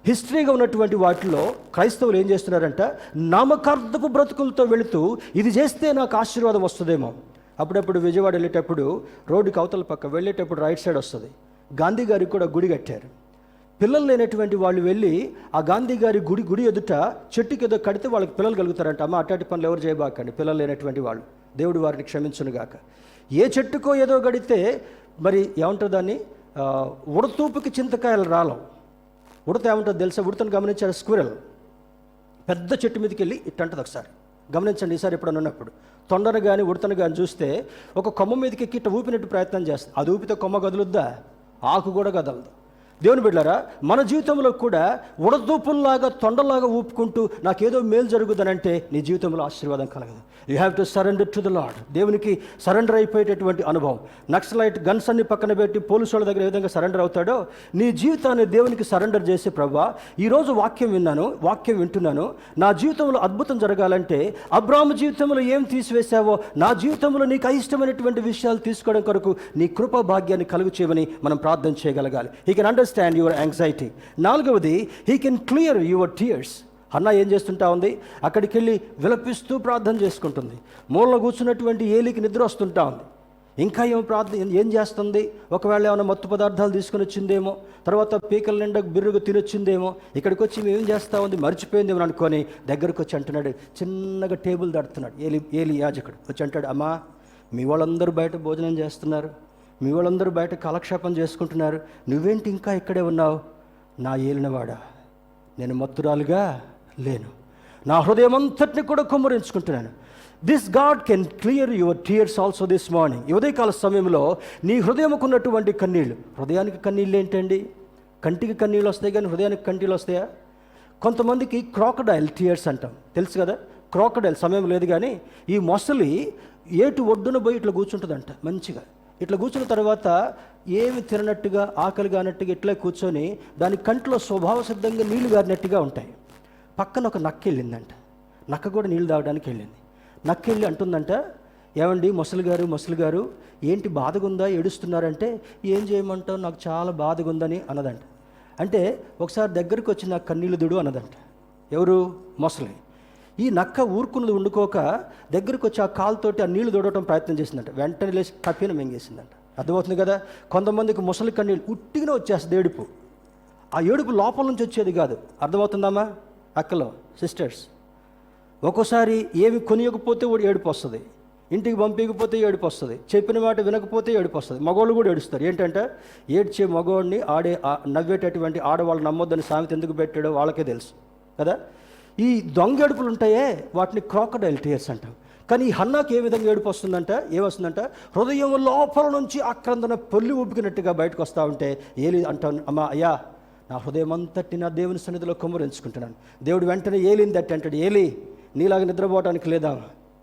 హిస్టరీగా ఉన్నటువంటి వాటిలో క్రైస్తవులు ఏం చేస్తున్నారంట, నామకార్థపు బ్రతుకులతో వెళుతూ ఇది చేస్తే నాకు ఆశీర్వాదం వస్తుందేమో. అప్పుడప్పుడు విజయవాడ వెళ్ళేటప్పుడు రోడ్డుకి అవతల పక్క వెళ్ళేటప్పుడు రైట్ సైడ్ వస్తుంది. గాంధీ గారికి కూడా గుడి కట్టారు. పిల్లలు లేనటువంటి వాళ్ళు వెళ్ళి ఆ గాంధీ గారి గుడి ఎదుట చెట్టుకి ఏదో కడితే వాళ్ళకి పిల్లలు కలుగుతారంట. అమ్మ, అట్లాంటి పనులు ఎవరు చేయబాకండి, పిల్లలు లేనటువంటి వాళ్ళు. దేవుడు వారిని క్షమించునుగాక. ఏ చెట్టుకో ఏదో గడితే మరి ఏమంటారు దాన్ని, ఉడతూపుకి చింతకాయలు రాలం. ఉడత ఏమంటుంది తెలుసా? ఉడతను గమనించారు, స్క్విరల్ పెద్ద చెట్టు మీదకి వెళ్ళి ఇట్టంటది. ఒకసారి గమనించండి, ఈసారి ఎప్పుడన్నా ఉన్నప్పుడు తొండను కానీ ఉడతను కానీ చూస్తే ఒక కొమ్మ మీదకి ఎక్కి ఇట్ట ఊపినట్టు ప్రయత్నం చేస్తుంది. అది ఊపితే కొమ్మ కదులుద్దా? ఆకు కూడా కదలదు. దేవుని బిడ్డలారా, మన జీవితంలో కూడా ఉడదూపుల్లాగా తొండలాగా ఊపుకుంటూ నాకేదో మేలు జరుగుదనంటే నీ జీవితంలో ఆశీర్వాదం కలగదు. You have to surrender to the Lord. దేవునికి సరెండర్ అయిపోయేటటువంటి అనుభవం. నక్సలైట్ గన్స్ అన్ని పక్కన పెట్టి పోలీసు వాళ్ళ దగ్గర ఏ విధంగా సరెండర్ అవుతాడో నీ జీవితాన్ని దేవునికి సరెండర్ చేసి, ప్రభువా ఈరోజు వాక్యం వింటున్నాను, నా జీవితంలో అద్భుతం జరగాలంటే అబ్రాహాము జీవితంలో ఏం తీసివేశావో నా జీవితంలో నీకు అయిష్టమైనటువంటి విషయాలు తీసుకోవడం కొరకు నీ కృపా భాగ్యాన్ని కలుగు చేయమని మనం ప్రార్థన చేయగలగాలి. He can understand your anxiety. నాలుగవది, he can clear your tears. అన్నా ఏం చేస్తుంటా ఉంది? అక్కడికి వెళ్ళి విలపిస్తూ ప్రార్థన చేసుకుంటుంది. మూలలో కూర్చున్నటువంటి ఏలికి నిద్ర వస్తుంటా ఉంది. ఇంకా ఏం చేస్తుంది? ఒకవేళ ఏమైనా మత్తు పదార్థాలు తీసుకుని వచ్చిందేమో, తర్వాత పీకల నిండా బిర్రుగా తినొచ్చిందేమో, ఇక్కడికి వచ్చి మేము ఏం చేస్తా ఉంది, మర్చిపోయిందేమో అనుకొని దగ్గరకు వచ్చి అంటున్నాడు, చిన్నగా టేబుల్ దాడుతున్నాడు. ఏలి యాజకుడు వచ్చి అంటాడు, అమ్మా మీ వాళ్ళందరూ బయట భోజనం చేస్తున్నారు, మీ వాళ్ళందరూ బయట కాలక్షేపం చేసుకుంటున్నారు, నువ్వేంటి ఇంకా ఇక్కడే ఉన్నావు? నా ఏలినవాడా, నేను మత్తురాలుగా లేను, నా హృదయం అంతటిని కూడా కుమ్మరించుకుంటున్నాను. This God can clear your tears also this morning. ఈ ఉదయకాల సమయంలో నీ హృదయముకున్నటువంటి కన్నీళ్ళు, హృదయానికి కన్నీళ్ళు ఏంటండి? కంటికి కన్నీళ్ళు వస్తాయి కానీ హృదయానికి కన్నీళ్ళు వస్తాయా? కొంతమందికి క్రాకడైల్ టీయర్స్ అంటాం, తెలుసు కదా. క్రాకడైల్ సమయం లేదు కానీ ఈ మొసలి ఏటు ఒడ్డున పోయి ఇట్లా కూర్చుంటుందంట మంచిగా. ఇట్లా కూర్చున్న తర్వాత ఏమి తిననట్టుగా ఆకలి కానట్టుగా ఇట్లా కూర్చొని దాని కంట్లో స్వభావ సిద్ధంగా నీళ్లు గారినట్టుగా ఉంటాయి. పక్కన ఒక నక్క వెళ్ళిందంట. నక్క కూడా నీళ్ళు తాగడానికి వెళ్ళింది. నక్క వెళ్ళి అంటుందంట, ఏమండి ముసలి గారు ఏంటి బాధగా ఉందా, ఏడుస్తున్నారంటే, ఏం చేయమంటావు, నాకు చాలా బాధగా ఉందని అన్నదంట. అంటే ఒకసారి దగ్గరికి వచ్చి నాకు కన్నీళ్ళు దుడు అన్నదంట. ఎవరు? మొసలి. ఈ నక్క ఊరుకున్నది ఉండుకోక దగ్గరికి వచ్చి ఆ కాలుతోటి ఆ నీళ్లు దొడవటం ప్రయత్నం చేసిందంట. వెంటనే లేచి కప్పిన మింగేసిందంట. అర్థమవుతుంది కదా. కొంతమందికి ముసలి కన్నీళ్ళు ఉట్టిగానే వచ్చేస్తుంది ఏడుపు. ఆ ఏడుపు లోపల నుంచి వచ్చేది కాదు. అర్థమవుతుందమ్మా అక్కలో, సిస్టర్స్? ఒక్కోసారి ఏమి కొనియకపోతే ఏడుపు వస్తుంది, ఇంటికి పంపించకపోతే ఏడుపు వస్తుంది, చెప్పిన మాట వినకపోతే ఏడుపు వస్తుంది. మగవాళ్ళు కూడా ఏడుస్తారు. ఏంటంటే ఏడ్చే మగవాడిని నవ్వేటటువంటి ఆడవాళ్ళు నమ్మొద్దని సామెత ఎందుకు పెట్టాడో వాళ్ళకే తెలుసు కదా. ఈ దొంగ ఏడుపులు ఉంటాయే వాటిని క్రాకడైల్ టీయర్స్ అంటాం. కానీ ఈ హన్నాకి ఏ విధంగా ఏడుపు వస్తుందంట, ఏమొస్తుందంట, హృదయం లోపల నుంచి ఆక్రందన పొల్లి ఉబ్బికినట్టుగా బయటకు వస్తూ ఉంటే ఏలి అంటాను, అమ్మా అయ్యా నా హృదయం అంతటి నా దేవుని సన్నిధిలో కుమ్మరించుకుంటున్నాను. దేవుడు వెంటనే ఏలింది తట్టి అంటాడు, ఏలి నీలాగా నిద్రపోవడానికి లేదా?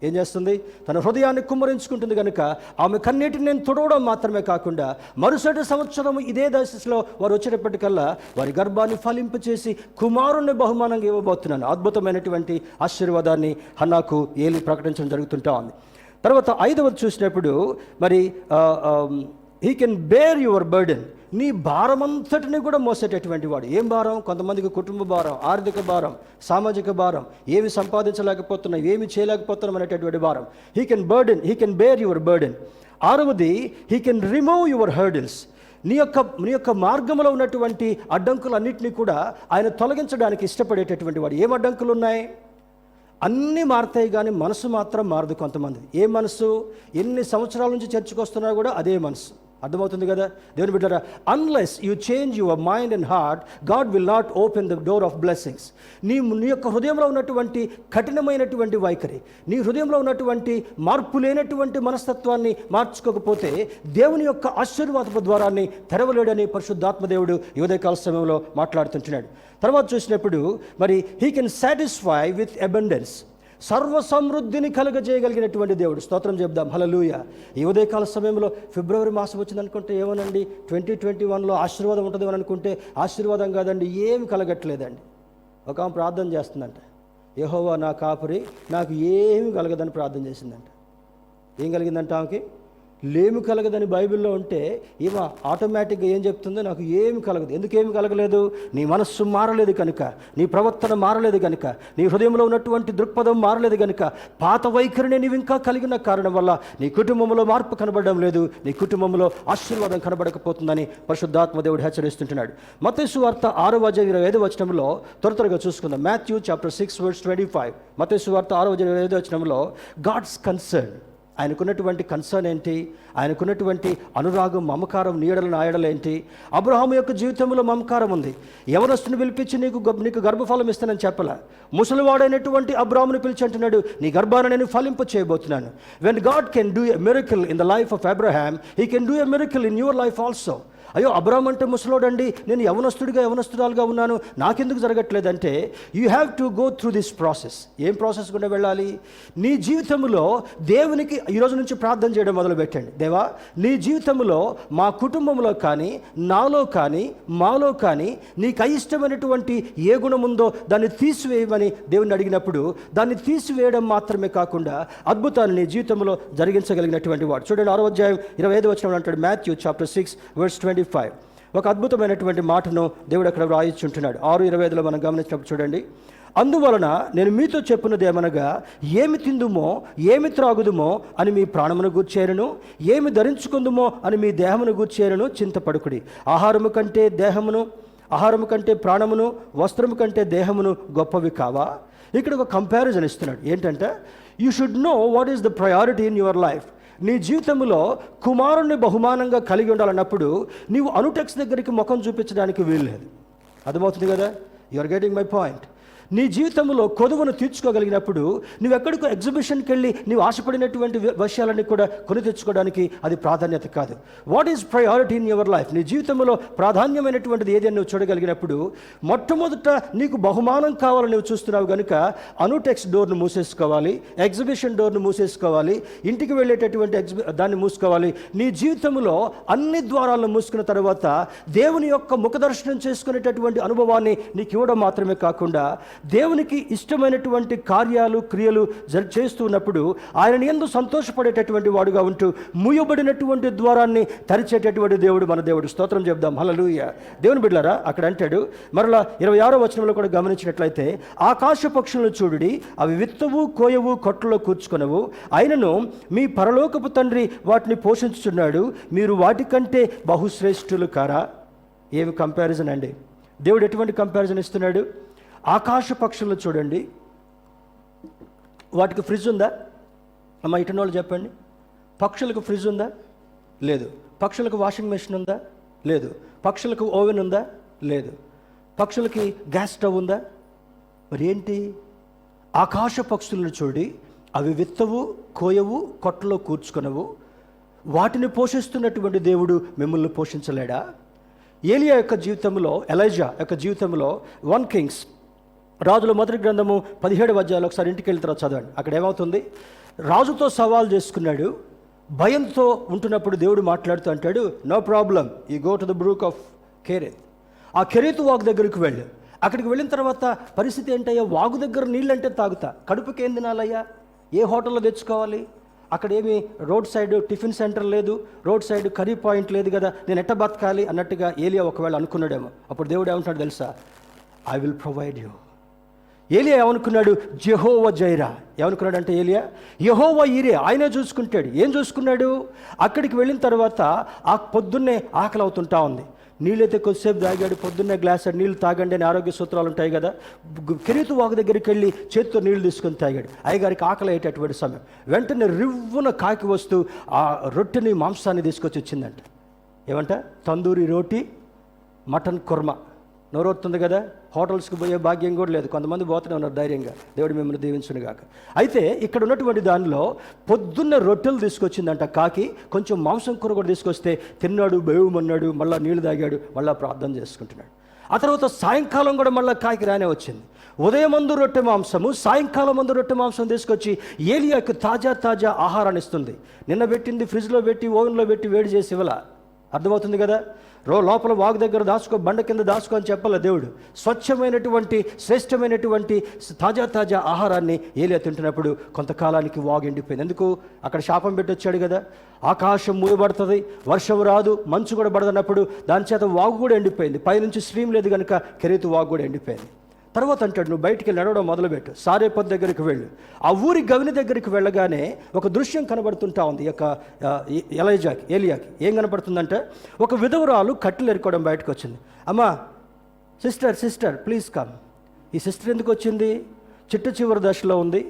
ఏం చేస్తుంది? తన హృదయాన్ని కుమ్మరించుకుంటుంది కనుక ఆమె కన్నీటిని నేను తుడవడం మాత్రమే కాకుండా మరుసటి సంవత్సరం ఇదే దశలో వారు వచ్చేటప్పటికల్లా వారి గర్భాన్ని ఫలింపచేసి కుమారుణ్ణి బహుమానంగా ఇవ్వబోతున్నాను. అద్భుతమైనటువంటి ఆశీర్వాదాన్ని హన్నాకు ఏలి ప్రకటించడం జరుగుతుంటా ఉంది. తర్వాత 5వది చూసినప్పుడు మరి he can bear your burden, నీ భారమంతటిని కూడా మోసేటటువంటి వాడు. ఏం భారం? కొంతమందికి కుటుంబ భారం, ఆర్థిక భారం, సామాజిక భారం, ఏమి సంపాదించలేకపోతున్నాం, ఏమి చేయలేకపోతున్నాం అనేటటువంటి భారం. He can bear your burden. 6వది he can remove your hurdles, నీ యొక్క మార్గంలో ఉన్నటువంటి అడ్డంకులన్నింటినీ కూడా ఆయన తొలగించడానికి ఇష్టపడేటటువంటి వాడు. ఏం అడ్డంకులు ఉన్నాయి? అన్నీ మారుతాయి కానీ మనసు మాత్రం మారదు కొంతమంది. ఏ మనసు? ఎన్ని సంవత్సరాల నుంచి చర్చకు వస్తున్నా కూడా అదే మనసు. అర్థమవుతుంది కదా దేవుని బిడ్డలారా. Unless you change your mind and heart, God will not open the door of blessings. నీ యొక్క హృదయంలో ఉన్నటువంటి కఠినమైనటువంటి వైఖరి, నీ హృదయంలో ఉన్నటువంటి మార్పు లేనటువంటి మనస్తత్వాన్ని మార్చుకోకపోతే దేవుని యొక్క ఆశీర్వాదపు ద్వారాన్ని తెరవలేడని పరిశుద్ధాత్మ దేవుడు ఈ ఉదయకాల సమయంలో మాట్లాడుతుంటున్నాడు. తర్వాత చూసినప్పుడు మరి he can satisfy with abundance, సర్వ సమృద్ధిని కలుగజేయగలిగినటువంటి దేవుడు. స్తోత్రం చెప్దాం, హల్లెలూయా. ఈ ఉదయకాల సమయంలో ఫిబ్రవరి మాసం వచ్చింది అనుకుంటే ఏమోనండి 2021లో ఆశీర్వాదం ఉంటుంది అని అనుకుంటే ఆశీర్వాదం కాదండి, ఏమి కలగట్లేదండి. ఒక ఆమె ప్రార్థన చేస్తుందంట, యెహోవా నా కాపరి, నాకు ఏమి కలగదని ప్రార్థన చేసిందంట. ఏం కలిగిందంట ఆమెకి? లేమి కలగదని బైబిల్లో ఉంటే ఈమె ఆటోమేటిక్గా ఏం చెప్తుందో, నాకు ఏమి కలగదు. ఎందుకేమి కలగలేదు? నీ మనస్సు మారలేదు కనుక, నీ ప్రవర్తన మారలేదు కనుక, నీ హృదయంలో ఉన్నటువంటి దృక్పథం మారలేదు కనుక, పాత వైఖరిని నీవు ఇంకా కలిగిన కారణం వల్ల నీ కుటుంబంలో మార్పు కనబడడం లేదు, నీ కుటుంబంలో ఆశీర్వాదం కనబడకపోతుందని పరిశుద్ధాత్మ దేవుడు హెచ్చరిస్తుంటున్నాడు. మత్తయి సువార్త 6:25 త్వరగా చూసుకుందాం. Matthew chapter 6:25. మత్తయి సువార్త 6:25 గాడ్స్ కన్సర్న్, ఆయనకున్నటువంటి కన్సర్న్ ఏంటి? ఆయనకున్నటువంటి అనురాగం, మమకారం, నీడలు నాయడలు ఏంటి? అబ్రహాము యొక్క జీవితంలో మమకారం ఉంది. యవనస్తుని పిలిపించి నీకు గర్భఫలం ఇస్తానని చెప్పలే. ముసలివాడైనటువంటి అబ్రహాముని పిలిచి అంటున్నాడు, నీ గర్భాన్ని నేను ఫలింప చేయబోతున్నాను. When God can do a miracle in the life of Abraham, he can do a miracle in your life also. అయ్యో అబ్రహాం అంటే ముసలోడండి, నేను యవనస్తురాలుగా ఉన్నాను, నాకెందుకు జరగట్లేదంటే you have to go through this process. ఏం ప్రాసెస్ గుండా వెళ్ళాలి? నీ జీవితంలో దేవునికి ఈరోజు నుంచి ప్రార్థన చేయడం మొదలుపెట్టండి. దేవా, నీ జీవితంలో మా కుటుంబంలో కానీ, నాలో కానీ, మాలో కానీ నీకు అయిష్టమైనటువంటి ఏ గుణం ఉందో దాన్ని తీసివేయమని దేవుని అడిగినప్పుడు దాన్ని తీసివేయడం మాత్రమే కాకుండా అద్భుతాన్ని నీ జీవితంలో జరిగించగలిగినటువంటి వాడు. చూడండి 6:25 అంటాడు, మాథ్యూ చాప్టర్ 6:25. ఒక అద్భుతమైనటువంటి మాటను దేవుడు అక్కడ వ్రాయిచుంటున్నాడు. 6:25 మనం గమనించినప్పుడు చూడండి, అందువలన నేను మీతో చెప్పున్నది ఏమనగా, ఏమి తిందుమో ఏమి త్రాగుదుమో అని మీ ప్రాణమును గూర్చేరును, ఏమి ధరించుకుందుమో అని మీ దేహమును గూర్చేరును చింతపడుకుడి. ఆహారము కంటే ప్రాణమును, వస్త్రము కంటే దేహమును గొప్పవి కావా? ఇక్కడ ఒక కంపారిజన్ ఇస్తున్నాడు. ఏంటంటే you should know what is the priority in your life. నీ జీవితంలో కుమారుణ్ణి బహుమానంగా కలిగి ఉండాలన్నప్పుడు నీవు అనుటెక్స్ దగ్గరికి ముఖం చూపించడానికి వీల్లేదు. అర్థమవుతుంది కదా? You are getting my point. నీ జీవితంలో కొదువును తీర్చుకోగలిగినప్పుడు నువ్వెక్కడికో ఎగ్జిబిషన్కి వెళ్ళి నువ్వు ఆశపడినటువంటి విషయాలన్నీ కూడా కొని తెచ్చుకోవడానికి అది ప్రాధాన్యత కాదు. What is priority in your life? నీ జీవితంలో ప్రాధాన్యమైనటువంటిది ఏదైనా నువ్వు చూడగలిగినప్పుడు మొట్టమొదట నీకు బహుమానం కావాలని నువ్వు చూస్తున్నావు కనుక అనుటెక్స్ డోర్ను మూసేసుకోవాలి, ఎగ్జిబిషన్ డోర్ను మూసేసుకోవాలి, ఇంటికి వెళ్ళేటటువంటి దాన్ని మూసుకోవాలి. నీ జీవితంలో అన్ని ద్వారాలను మూసుకున్న తర్వాత దేవుని యొక్క ముఖదర్శనం చేసుకునేటటువంటి అనుభవాన్ని నీకు ఇవ్వడం మాత్రమే కాకుండా దేవునికి ఇష్టమైనటువంటి కార్యాలు క్రియలు చేస్తున్నప్పుడు ఆయన యందు సంతోషపడేటటువంటి వాడుగా ఉంటూ మూయబడినటువంటి ద్వారాన్ని తెరిచేటటువంటి దేవుడు మన దేవుడు. స్తోత్రం చెప్దాం. హల్లెలూయా. దేవుని బిడ్డలారా, అక్కడ అంటాడు మరలా 26వ వచనంలో కూడా గమనించినట్లయితే, ఆకాశ పక్షులను చూడుడి, అవి విత్తవు కోయవు కొట్లలో కూర్చుకొనవు, అయినను మీ పరలోకపు తండ్రి వాటిని పోషించుచున్నాడు, మీరు వాటికంటే బహుశ్రేష్ఠులు కారా? ఏమి కంపారిజన్ అండి! దేవుడు ఎటువంటి కంపారిజన్ ఇస్తున్నాడు? ఆకాశ పక్షులను చూడండి, వాటికి ఫ్రిడ్జ్ ఉందా? అమ్మ ఇటు వాళ్ళు చెప్పండి. పక్షులకు ఫ్రిడ్జ్ ఉందా? లేదు. పక్షులకు వాషింగ్ మెషిన్ ఉందా? లేదు. పక్షులకు ఓవెన్ ఉందా? లేదు. పక్షులకి గ్యాస్ స్టవ్ ఉందా? మరి ఏంటి? ఆకాశ పక్షులను చూడి, అవి విత్తవు కోయవు కొట్టలో కూర్చుకొనవు, వాటిని పోషిస్తున్నటువంటి దేవుడు మిమ్మల్ని పోషించలేడా? ఏలియా యొక్క జీవితంలో, ఎలైజా యొక్క జీవితంలో 1 Kings రాజుల మొదటి గ్రంథము 17వ అధ్యాయంలో ఒకసారి ఇంటికి వెళ్ళిన తర్వాత చదవండి. అక్కడ ఏమవుతుంది? రాజుతో సవాల్ చేసుకున్నాడు. భయంతో ఉంటున్నప్పుడు దేవుడు మాట్లాడుతూ అంటాడు, no problem, you go to the brook of Cherith. ఆ కెరీతు వాగు దగ్గరికి వెళ్ళు. అక్కడికి వెళ్ళిన తర్వాత పరిస్థితి ఏంటయ్యా? వాగు దగ్గర నీళ్ళంటే తాగుతా, కడుపుకి ఏం తినాలయ్యా? ఏ హోటల్లో తెచ్చుకోవాలి? అక్కడ ఏమి రోడ్ సైడ్ టిఫిన్ సెంటర్ లేదు, రోడ్ సైడ్ కర్రీ పాయింట్ లేదు కదా, నేను ఎట్ట బతకాలి అన్నట్టుగా ఏలియా ఒకవేళ అనుకున్నాడేమో. అప్పుడు దేవుడు ఏమంటున్నాడు తెలుసా? I will provide you. ఏలియా ఏమనుకున్నాడు? జెహోవా జైరా. ఏమనుకున్నాడు అంటే ఏలియా, యెహోవా ఈరే, ఆయనే చూసుకుంటాడు. ఏం చూసుకున్నాడు? అక్కడికి వెళ్ళిన తర్వాత ఆ పొద్దున్నే ఆకలి అవుతుంటా ఉంది. నీళ్ళైతే కొద్దిసేపు తాగాడు. పొద్దున్నే గ్లాస్ నీళ్ళు తాగండి అని ఆరోగ్య సూత్రాలు ఉంటాయి కదా. కెరీతు వాగు దగ్గరికి వెళ్ళి చేతితో నీళ్లు తీసుకొని తాగాడు. అయ్యగారికి ఆకలి అయ్యేటటువంటి సమయం. వెంటనే రివ్వున కాకి వస్తూ ఆ రొట్టెని మాంసాన్ని తీసుకొచ్చి ఇచ్చిందంట. ఏమంట? తందూరి రోటీ, మటన్ కుర్మా. నోరొస్తుంది కదా. హోటల్స్కి పోయే భాగ్యం కూడా లేదు. కొంతమంది పోతూనే ఉన్నారు ధైర్యంగా. దేవుడు మిమ్మల్ని దీవించును గాక. అయితే ఇక్కడ ఉన్నటువంటి దానిలో పొద్దున్న రొట్టెలు తీసుకొచ్చిందంట కాకి. కొంచెం మాంసం కూర కూడా తీసుకొస్తే తిన్నాడు, బేవుమన్నాడు, మళ్ళీ నీళ్లు తాగాడు, మళ్ళీ ప్రార్థన చేసుకుంటున్నాడు. ఆ తర్వాత సాయంకాలం కూడా మళ్ళీ కాకి రానే వచ్చింది. ఉదయం మందు రొట్టె మాంసము, సాయంకాలం మందు రొట్టె మాంసం తీసుకొచ్చి ఏలియాకు తాజా ఆహారాన్ని ఇస్తుంది. నిన్న పెట్టింది ఫ్రిడ్జ్లో పెట్టి ఓవెన్లో పెట్టి వేడి చేసి ఇవ్వాల. అర్థమవుతుంది కదా. లోపల వాగు దగ్గర దాచుకో, బండ కింద దాచుకో అని చెప్పాల దేవుడు. స్వచ్ఛమైనటువంటి శ్రేష్టమైనటువంటి తాజా ఆహారాన్ని ఏలియా తింటున్నప్పుడు కొంతకాలానికి వాగు ఎండిపోయింది. ఎందుకు? అక్కడ శాపం పెట్టి వచ్చాడు కదా. ఆకాశం మూయబడుతుంది, వర్షం రాదు, మంచు కూడా పడదన్నప్పుడు దాని చేత వాగు కూడా ఎండిపోయింది. పైనుంచి స్ట్రీమ్ లేదు కనుక కెరీతు వాగు కూడా ఎండిపోయింది. తర్వాత అంటాడు, నువ్వు బయటికి నడవడం మొదలుపెట్టు, సారేపత్ దగ్గరికి వెళ్ళు. ఆ ఊరి గవిని దగ్గరికి వెళ్ళగానే ఒక దృశ్యం కనబడుతుంటా ఉంది ఈ యొక్క ఏలియాకి. ఏం కనబడుతుందంటే, ఒక విధవరాలు కట్టెలు ఎరుకోవడం బయటకు వచ్చింది. అమ్మా, సిస్టర్ ప్లీజ్ కమ్. ఈ సిస్టర్ ఎందుకు వచ్చింది? చిట్ట చివరి దశలో ఉంది.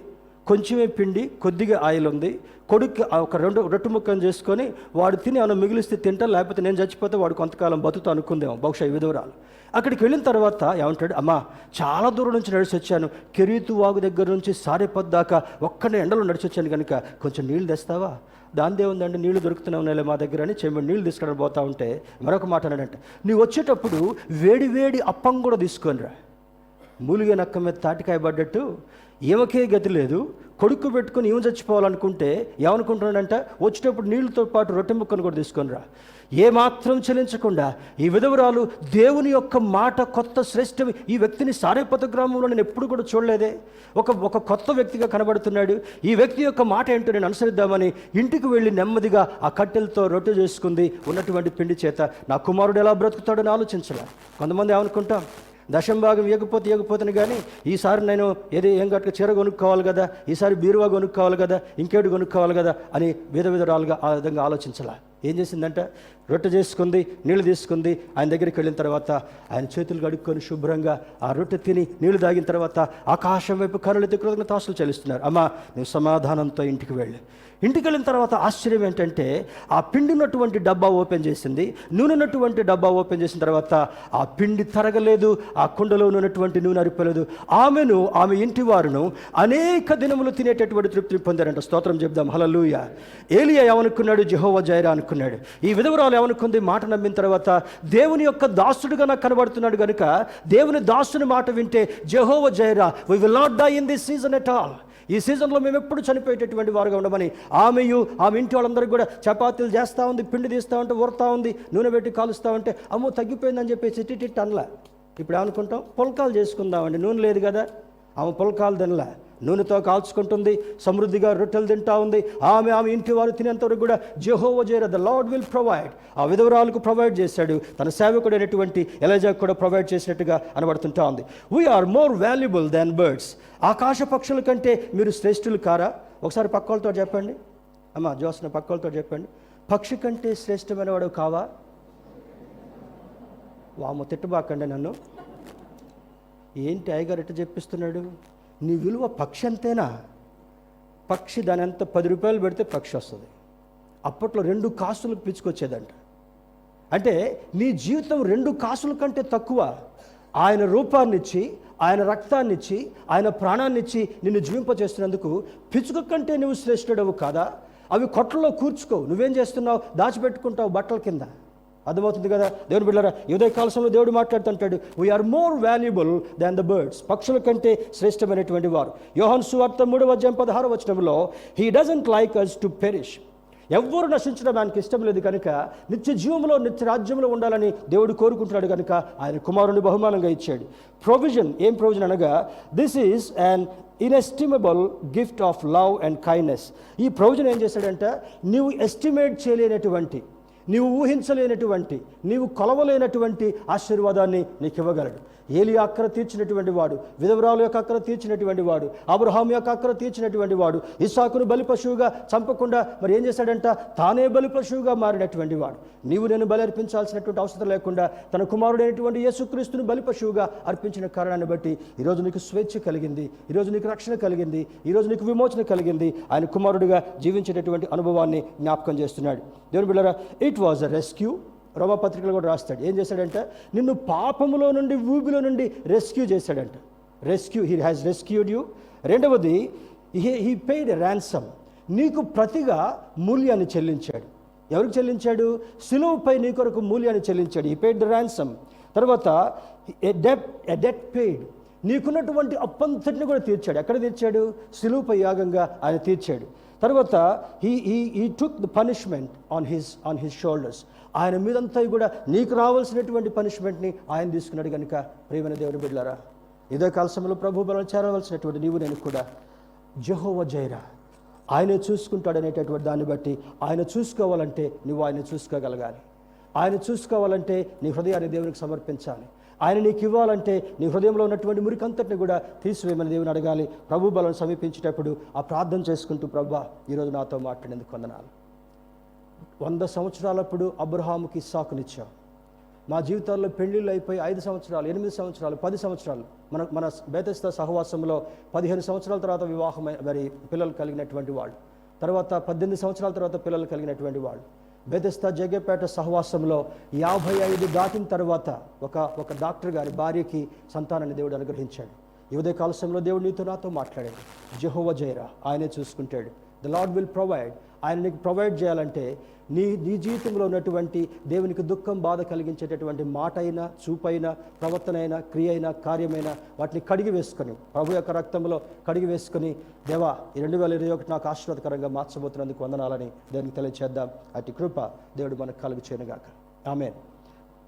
కొంచెమే పిండి, కొద్దిగా ఆయిల్ ఉంది. కొడుకు ఒక రొట్టె ముక్కను చేసుకొని వాడు తిని ఏమైనా మిగిలిస్తే తింటా, లేకపోతే నేను చచ్చిపోతే వాడు కొంతకాలం బతుకుతూ అనుకుందేమో బహుశా ఈ విధవరాలు. అక్కడికి వెళ్ళిన తర్వాత ఏమంటాడు, అమ్మా చాలా దూరం నుంచి నడిచి వచ్చాను, కెరీతు వాగు దగ్గర నుంచి సారేపత్ దాకా ఒక్కనే ఎండలో నడిచి వచ్చాను కనుక కొంచెం నీళ్ళు తెస్తావా? దాందే ఉందండి, నీళ్లు దొరుకుతూనే ఉన్నాయి మా దగ్గర అని చెంబడి నీళ్ళు తీసుకొని పోతా ఉంటే మరొక మాట అన్నాడంటే, నీవు వచ్చేటప్పుడు వేడి అప్పం కూడా తీసుకొని రా. మూలిగే నక్క మీద తాటికాయ పడ్డట్టు ఈమెకే గతి లేదు, కొడుకు పెట్టుకుని ఈమె చచ్చిపోవాలనుకుంటే ఏమనుకుంటున్నాడంట, వచ్చేటప్పుడు నీళ్ళతో పాటు రొట్టె ముక్కను కూడా తీసుకొని రా. ఏమాత్రం చెల్లించకుండా ఈ విధవరాలు దేవుని యొక్క మాట కొత్త శ్రేష్టం. ఈ వ్యక్తిని సారేపత గ్రామంలో నేను ఎప్పుడు కూడా చూడలేదే. ఒక కొత్త వ్యక్తిగా కనబడుతున్నాడు. ఈ వ్యక్తి యొక్క మాట ఏంటో నేను అనుసరిద్దామని ఇంటికి వెళ్ళి నెమ్మదిగా ఆ కట్టెలతో రొట్టె చేసుకుంది. ఉన్నటువంటి పిండి చేత నా కుమారుడు ఎలా బ్రతుకుతాడని ఆలోచించాలి. కొంతమంది ఏమనుకుంటాం, దశం భాగం ఇవ్వకపోతేనే కానీ ఈసారి నేను ఏం గట్టిగా చీర కొనుక్కోవాలి కదా, ఈసారి బీరువా కొనుక్కోవాలి కదా, ఇంకేడు కొనుక్కోవాలి కదా అని విధరాలుగా ఆ విధంగా ఆలోచించాల. ఏం చేసిందంట, రొట్టె చేసుకుంది, నీళ్లు తీసుకుంది. ఆయన దగ్గరికి వెళ్ళిన తర్వాత ఆయన చేతులు కడుక్కొని శుభ్రంగా ఆ రొట్టె తిని నీళ్లు తాగిన తర్వాత ఆకాశం వైపు కనులెత్తి కృతజ్ఞతాస్తులు చెల్లిస్తున్నారు. అమ్మా, నువ్వు సమాధానంతో ఇంటికి వెళ్ళి ఇంటికి వెళ్ళిన తర్వాత ఆశ్చర్యం ఏంటంటే ఆ పిండి ఉన్నటువంటి డబ్బా ఓపెన్ చేసింది, నూనె ఉన్నటువంటి డబ్బా ఓపెన్ చేసిన తర్వాత ఆ పిండి తరగలేదు, ఆ కుండలో ఉన్నటువంటి నూనె అరిపోలేదు. ఆమె ఇంటి వారును అనేక దినములు తినేటటువంటి తృప్తిని పొందారంట. స్తోత్రం చెప్దాం, హల్లెలూయా. ఏలియా ఏమనుకున్నాడు? యెహోవా జైరా అనుకున్నాడు. ఈ విధవరాలు ఏమనుకుంది? మాట నమ్మిన తర్వాత దేవుని యొక్క దాసుడుగా నాకు కనబడుతున్నాడు కనుక దేవుని దాసుని మాట వింటే Jehovah Jireh, we will not die in this season at all. ఈ సీజన్లో మేము ఎప్పుడు చనిపోయేటటువంటి వారుగా ఉండమని ఆమె ఇంటి వాళ్ళందరికీ కూడా చపాతీలు చేస్తూ ఉంది, పిండి తీస్తూ ఉంటే ఊరుతూ ఉంది, నూనె పెట్టి కాలుస్తూ ఉంటే అమ్మో తగ్గిపోయిందని చెప్పేసి టిట్ అనలా. ఇప్పుడు ఏమనుకుంటాం? పుల్కాలు చేసుకుందామండి, నూనె లేదు కదా. ఆమె పుల్కాలు తినలే, నూనెతో కాల్చుకుంటుంది, సమృద్ధిగా రొట్టెలు తింటా ఉంది. ఆమె ఇంటి వారు తినేంతవరకు కూడా Jehovah Jireh, the Lord will provide. ఆ విధవరాలకు ప్రొవైడ్ చేశాడు, తన సేవకుడైనటువంటి ఎలీజాకు కూడా ప్రొవైడ్ చేసినట్టుగా అనబడుతుంటా ఉంది. We are more valuable than birds. ఆకాశ పక్షుల కంటే మీరు శ్రేష్ఠులు కారా? ఒకసారి పక్కోళ్ళతో చెప్పండి అమ్మా, జోస్న పక్కోళ్ళతో చెప్పండి, పక్షి కంటే శ్రేష్టమైన వాడు కావా? వాము తిట్టబాకండి నన్ను. ఏంటి అయ్యగారు ఎట్ట చెప్పిస్తున్నాడు? నీ విలువ పక్షి అంతేనా? పక్షి దాని ఎంత 10 రూపాయలు పెడితే పక్షి వస్తుంది. అప్పట్లో 2 కాసులకు పిచ్చుకొచ్చేదంట. అంటే నీ జీవితం 2 కాసుల కంటే తక్కువ. ఆయన రూపాన్నిచ్చి, ఆయన రక్తాన్నిచ్చి, ఆయన ప్రాణాన్నిచ్చి నిన్ను జీవింపచేస్తున్నందుకు పిచ్చుక కంటే నువ్వు శ్రేష్ఠుడవు కాదా? అవి కొట్లలో కూర్చుకోవు, నువ్వేం చేస్తున్నావు? దాచిపెట్టుకుంటావు బట్టల కింద. అర్థమవుతుంది కదా దేవుని బిడ్డలారా? ఉదయ కాలంలో దేవుడు మాట్లాడుతుంటాడు, we are more valuable than the birds. పక్షుల కంటే శ్రేష్టమైనటువంటి వారు. యోహాను సువార్త 3:16 he doesn't like us to perish. ఎవ్వరు నశించడం ఆయనకి ఇష్టం లేదు కనుక నిత్య జీవంలో, నిత్య రాజ్యంలో ఉండాలని దేవుడు కోరుకుంటున్నాడు కనుక ఆయన కుమారుని బహుమానంగా ఇచ్చాడు. ప్రొవిజన్, ఏం ప్రొవిజన్ అనగా this is an inestimable gift of love and kindness. ఈ ప్రొవిజన్ ఏం చేశాడంటే నీవు ఎస్టిమేట్ చేయలేనటువంటి, నీవు ఊహించలేనటువంటి, నీవు కొలవలేనటువంటి ఆశీర్వాదాన్ని నీకు ఇవ్వగలడు. ఏలియా అక్కర తీర్చినటువంటి వాడు, విధవరాలు యొక్క అక్కర తీర్చినటువంటి వాడు, అబ్రహాము యొక్క అక్కర తీర్చినటువంటి వాడు, ఇస్సాకును బలి పశువుగా చంపకుండా మరి ఏం చేశాడంట? తానే బలి పశువుగా మారినటువంటి వాడు. నీవు నేను బలి అర్పించాల్సినటువంటి అవసరం లేకుండా తన కుమారుడైనటువంటి యేసుక్రీస్తును బలి పశువుగా అర్పించిన కారణాన్ని బట్టి ఈరోజు నీకు స్వేచ్ఛ కలిగింది, ఈరోజు నీకు రక్షణ కలిగింది, ఈరోజు నీకు విమోచన కలిగింది. ఆయన కుమారుడిగా జీవించేటటువంటి అనుభవాన్ని జ్ఞాపకం చేస్తున్నాడు. దేవుని బిడ్డలారా, ఇట్ వాజ్ అ రెస్క్యూ. రోమపత్రికలు కూడా రాస్తాడు. ఏం చేశాడంటే నిన్ను పాపములో నుండి, ఊబిలో నుండి రెస్క్యూ చేశాడంట. Rescue, he has rescued you. రెండవది, హీ పెయిడ్ ఎ ర్యాన్సమ్. నీకు ప్రతిగా మూల్యాన్ని చెల్లించాడు. ఎవరికి చెల్లించాడు? సిలువపై నీ కొరకు మూల్యాన్ని చెల్లించాడు. He paid the ransom. తర్వాత ఎ డెట్ పెయిడ్. నీకున్నటువంటి అప్పంతటిని కూడా తీర్చాడు. ఎక్కడ తీర్చాడు? సిలువపై యాగంగా ఆయన తీర్చాడు. తర్వాత he took the punishment on his shoulders. ఆయన మీదంతా కూడా నీకు రావాల్సినటువంటి పనిష్మెంట్ని ఆయన తీసుకున్నాడు కనుక ప్రియమైన దేవుని బిడ్డలారా, ఇదే కాలశంలో ప్రభు బలం చేరవలసినటువంటి నీవు నేను కూడా యెహోవా జైరా, ఆయనే చూసుకుంటాడు అనేటటువంటి దాన్ని బట్టి ఆయన చూసుకోవాలంటే నువ్వు ఆయన చూసుకోగలగాలి. ఆయన చూసుకోవాలంటే నీ హృదయాన్ని దేవునికి సమర్పించాలి. ఆయన నీకు ఇవ్వాలంటే నీ హృదయంలో ఉన్నటువంటి మురికంతటిని కూడా తీసివేయమని దేవుని అడగాలి. ప్రభు బలం సమీపించేటప్పుడు ఆ ప్రార్థన చేసుకుంటూ, ప్రభువా ఈరోజు నాతో మాట్లాడేందుకు వందనాలు. 100 సంవత్సరాలప్పుడు అబ్రహాముకి ఇస్సాకునిచ్చావు. మా జీవితాల్లో పెళ్లిళ్ళు అయిపోయి 5 సంవత్సరాలు, 8 సంవత్సరాలు, 10 సంవత్సరాలు, మన బేతెస్దా సహవాసంలో 15 సంవత్సరాల తర్వాత వివాహం మరి పిల్లలు కలిగినటువంటి వాళ్ళు, తర్వాత 18 సంవత్సరాల తర్వాత పిల్లలు కలిగినటువంటి వాళ్ళు. బేతెస్దా జగ్గపేట సహవాసంలో 55 దాటిన తర్వాత ఒక డాక్టర్ గారి భార్యకి సంతానాన్ని దేవుడు అనుగ్రహించాడు. ఈ ఉదయ కాలశంలో దేవుడు నీతో నాతో మాట్లాడాడు. యెహోవా జైరా, ఆయనే చూసుకుంటాడు. The Lord will provide. ఆయన నీకు ప్రొవైడ్ చేయాలంటే నీ జీవితంలో ఉన్నటువంటి దేవునికి దుఃఖం, బాధ కలిగించేటటువంటి మాట అయినా, చూపైనా, ప్రవర్తన అయినా, క్రియ అయినా, కార్యమైనా వాటిని కడిగి వేసుకొని, ప్రభు యొక్క రక్తంలో కడిగి వేసుకొని, దేవా ఈ 2021 నాకు ఆశీర్వాదకరంగా మార్చబోతున్నందుకు వందనాలని దేవునికి తెలియచేద్దాం. అట్టి కృప దేవుడు మనకు కలుగు చేయనుగాక. ఆమేన్.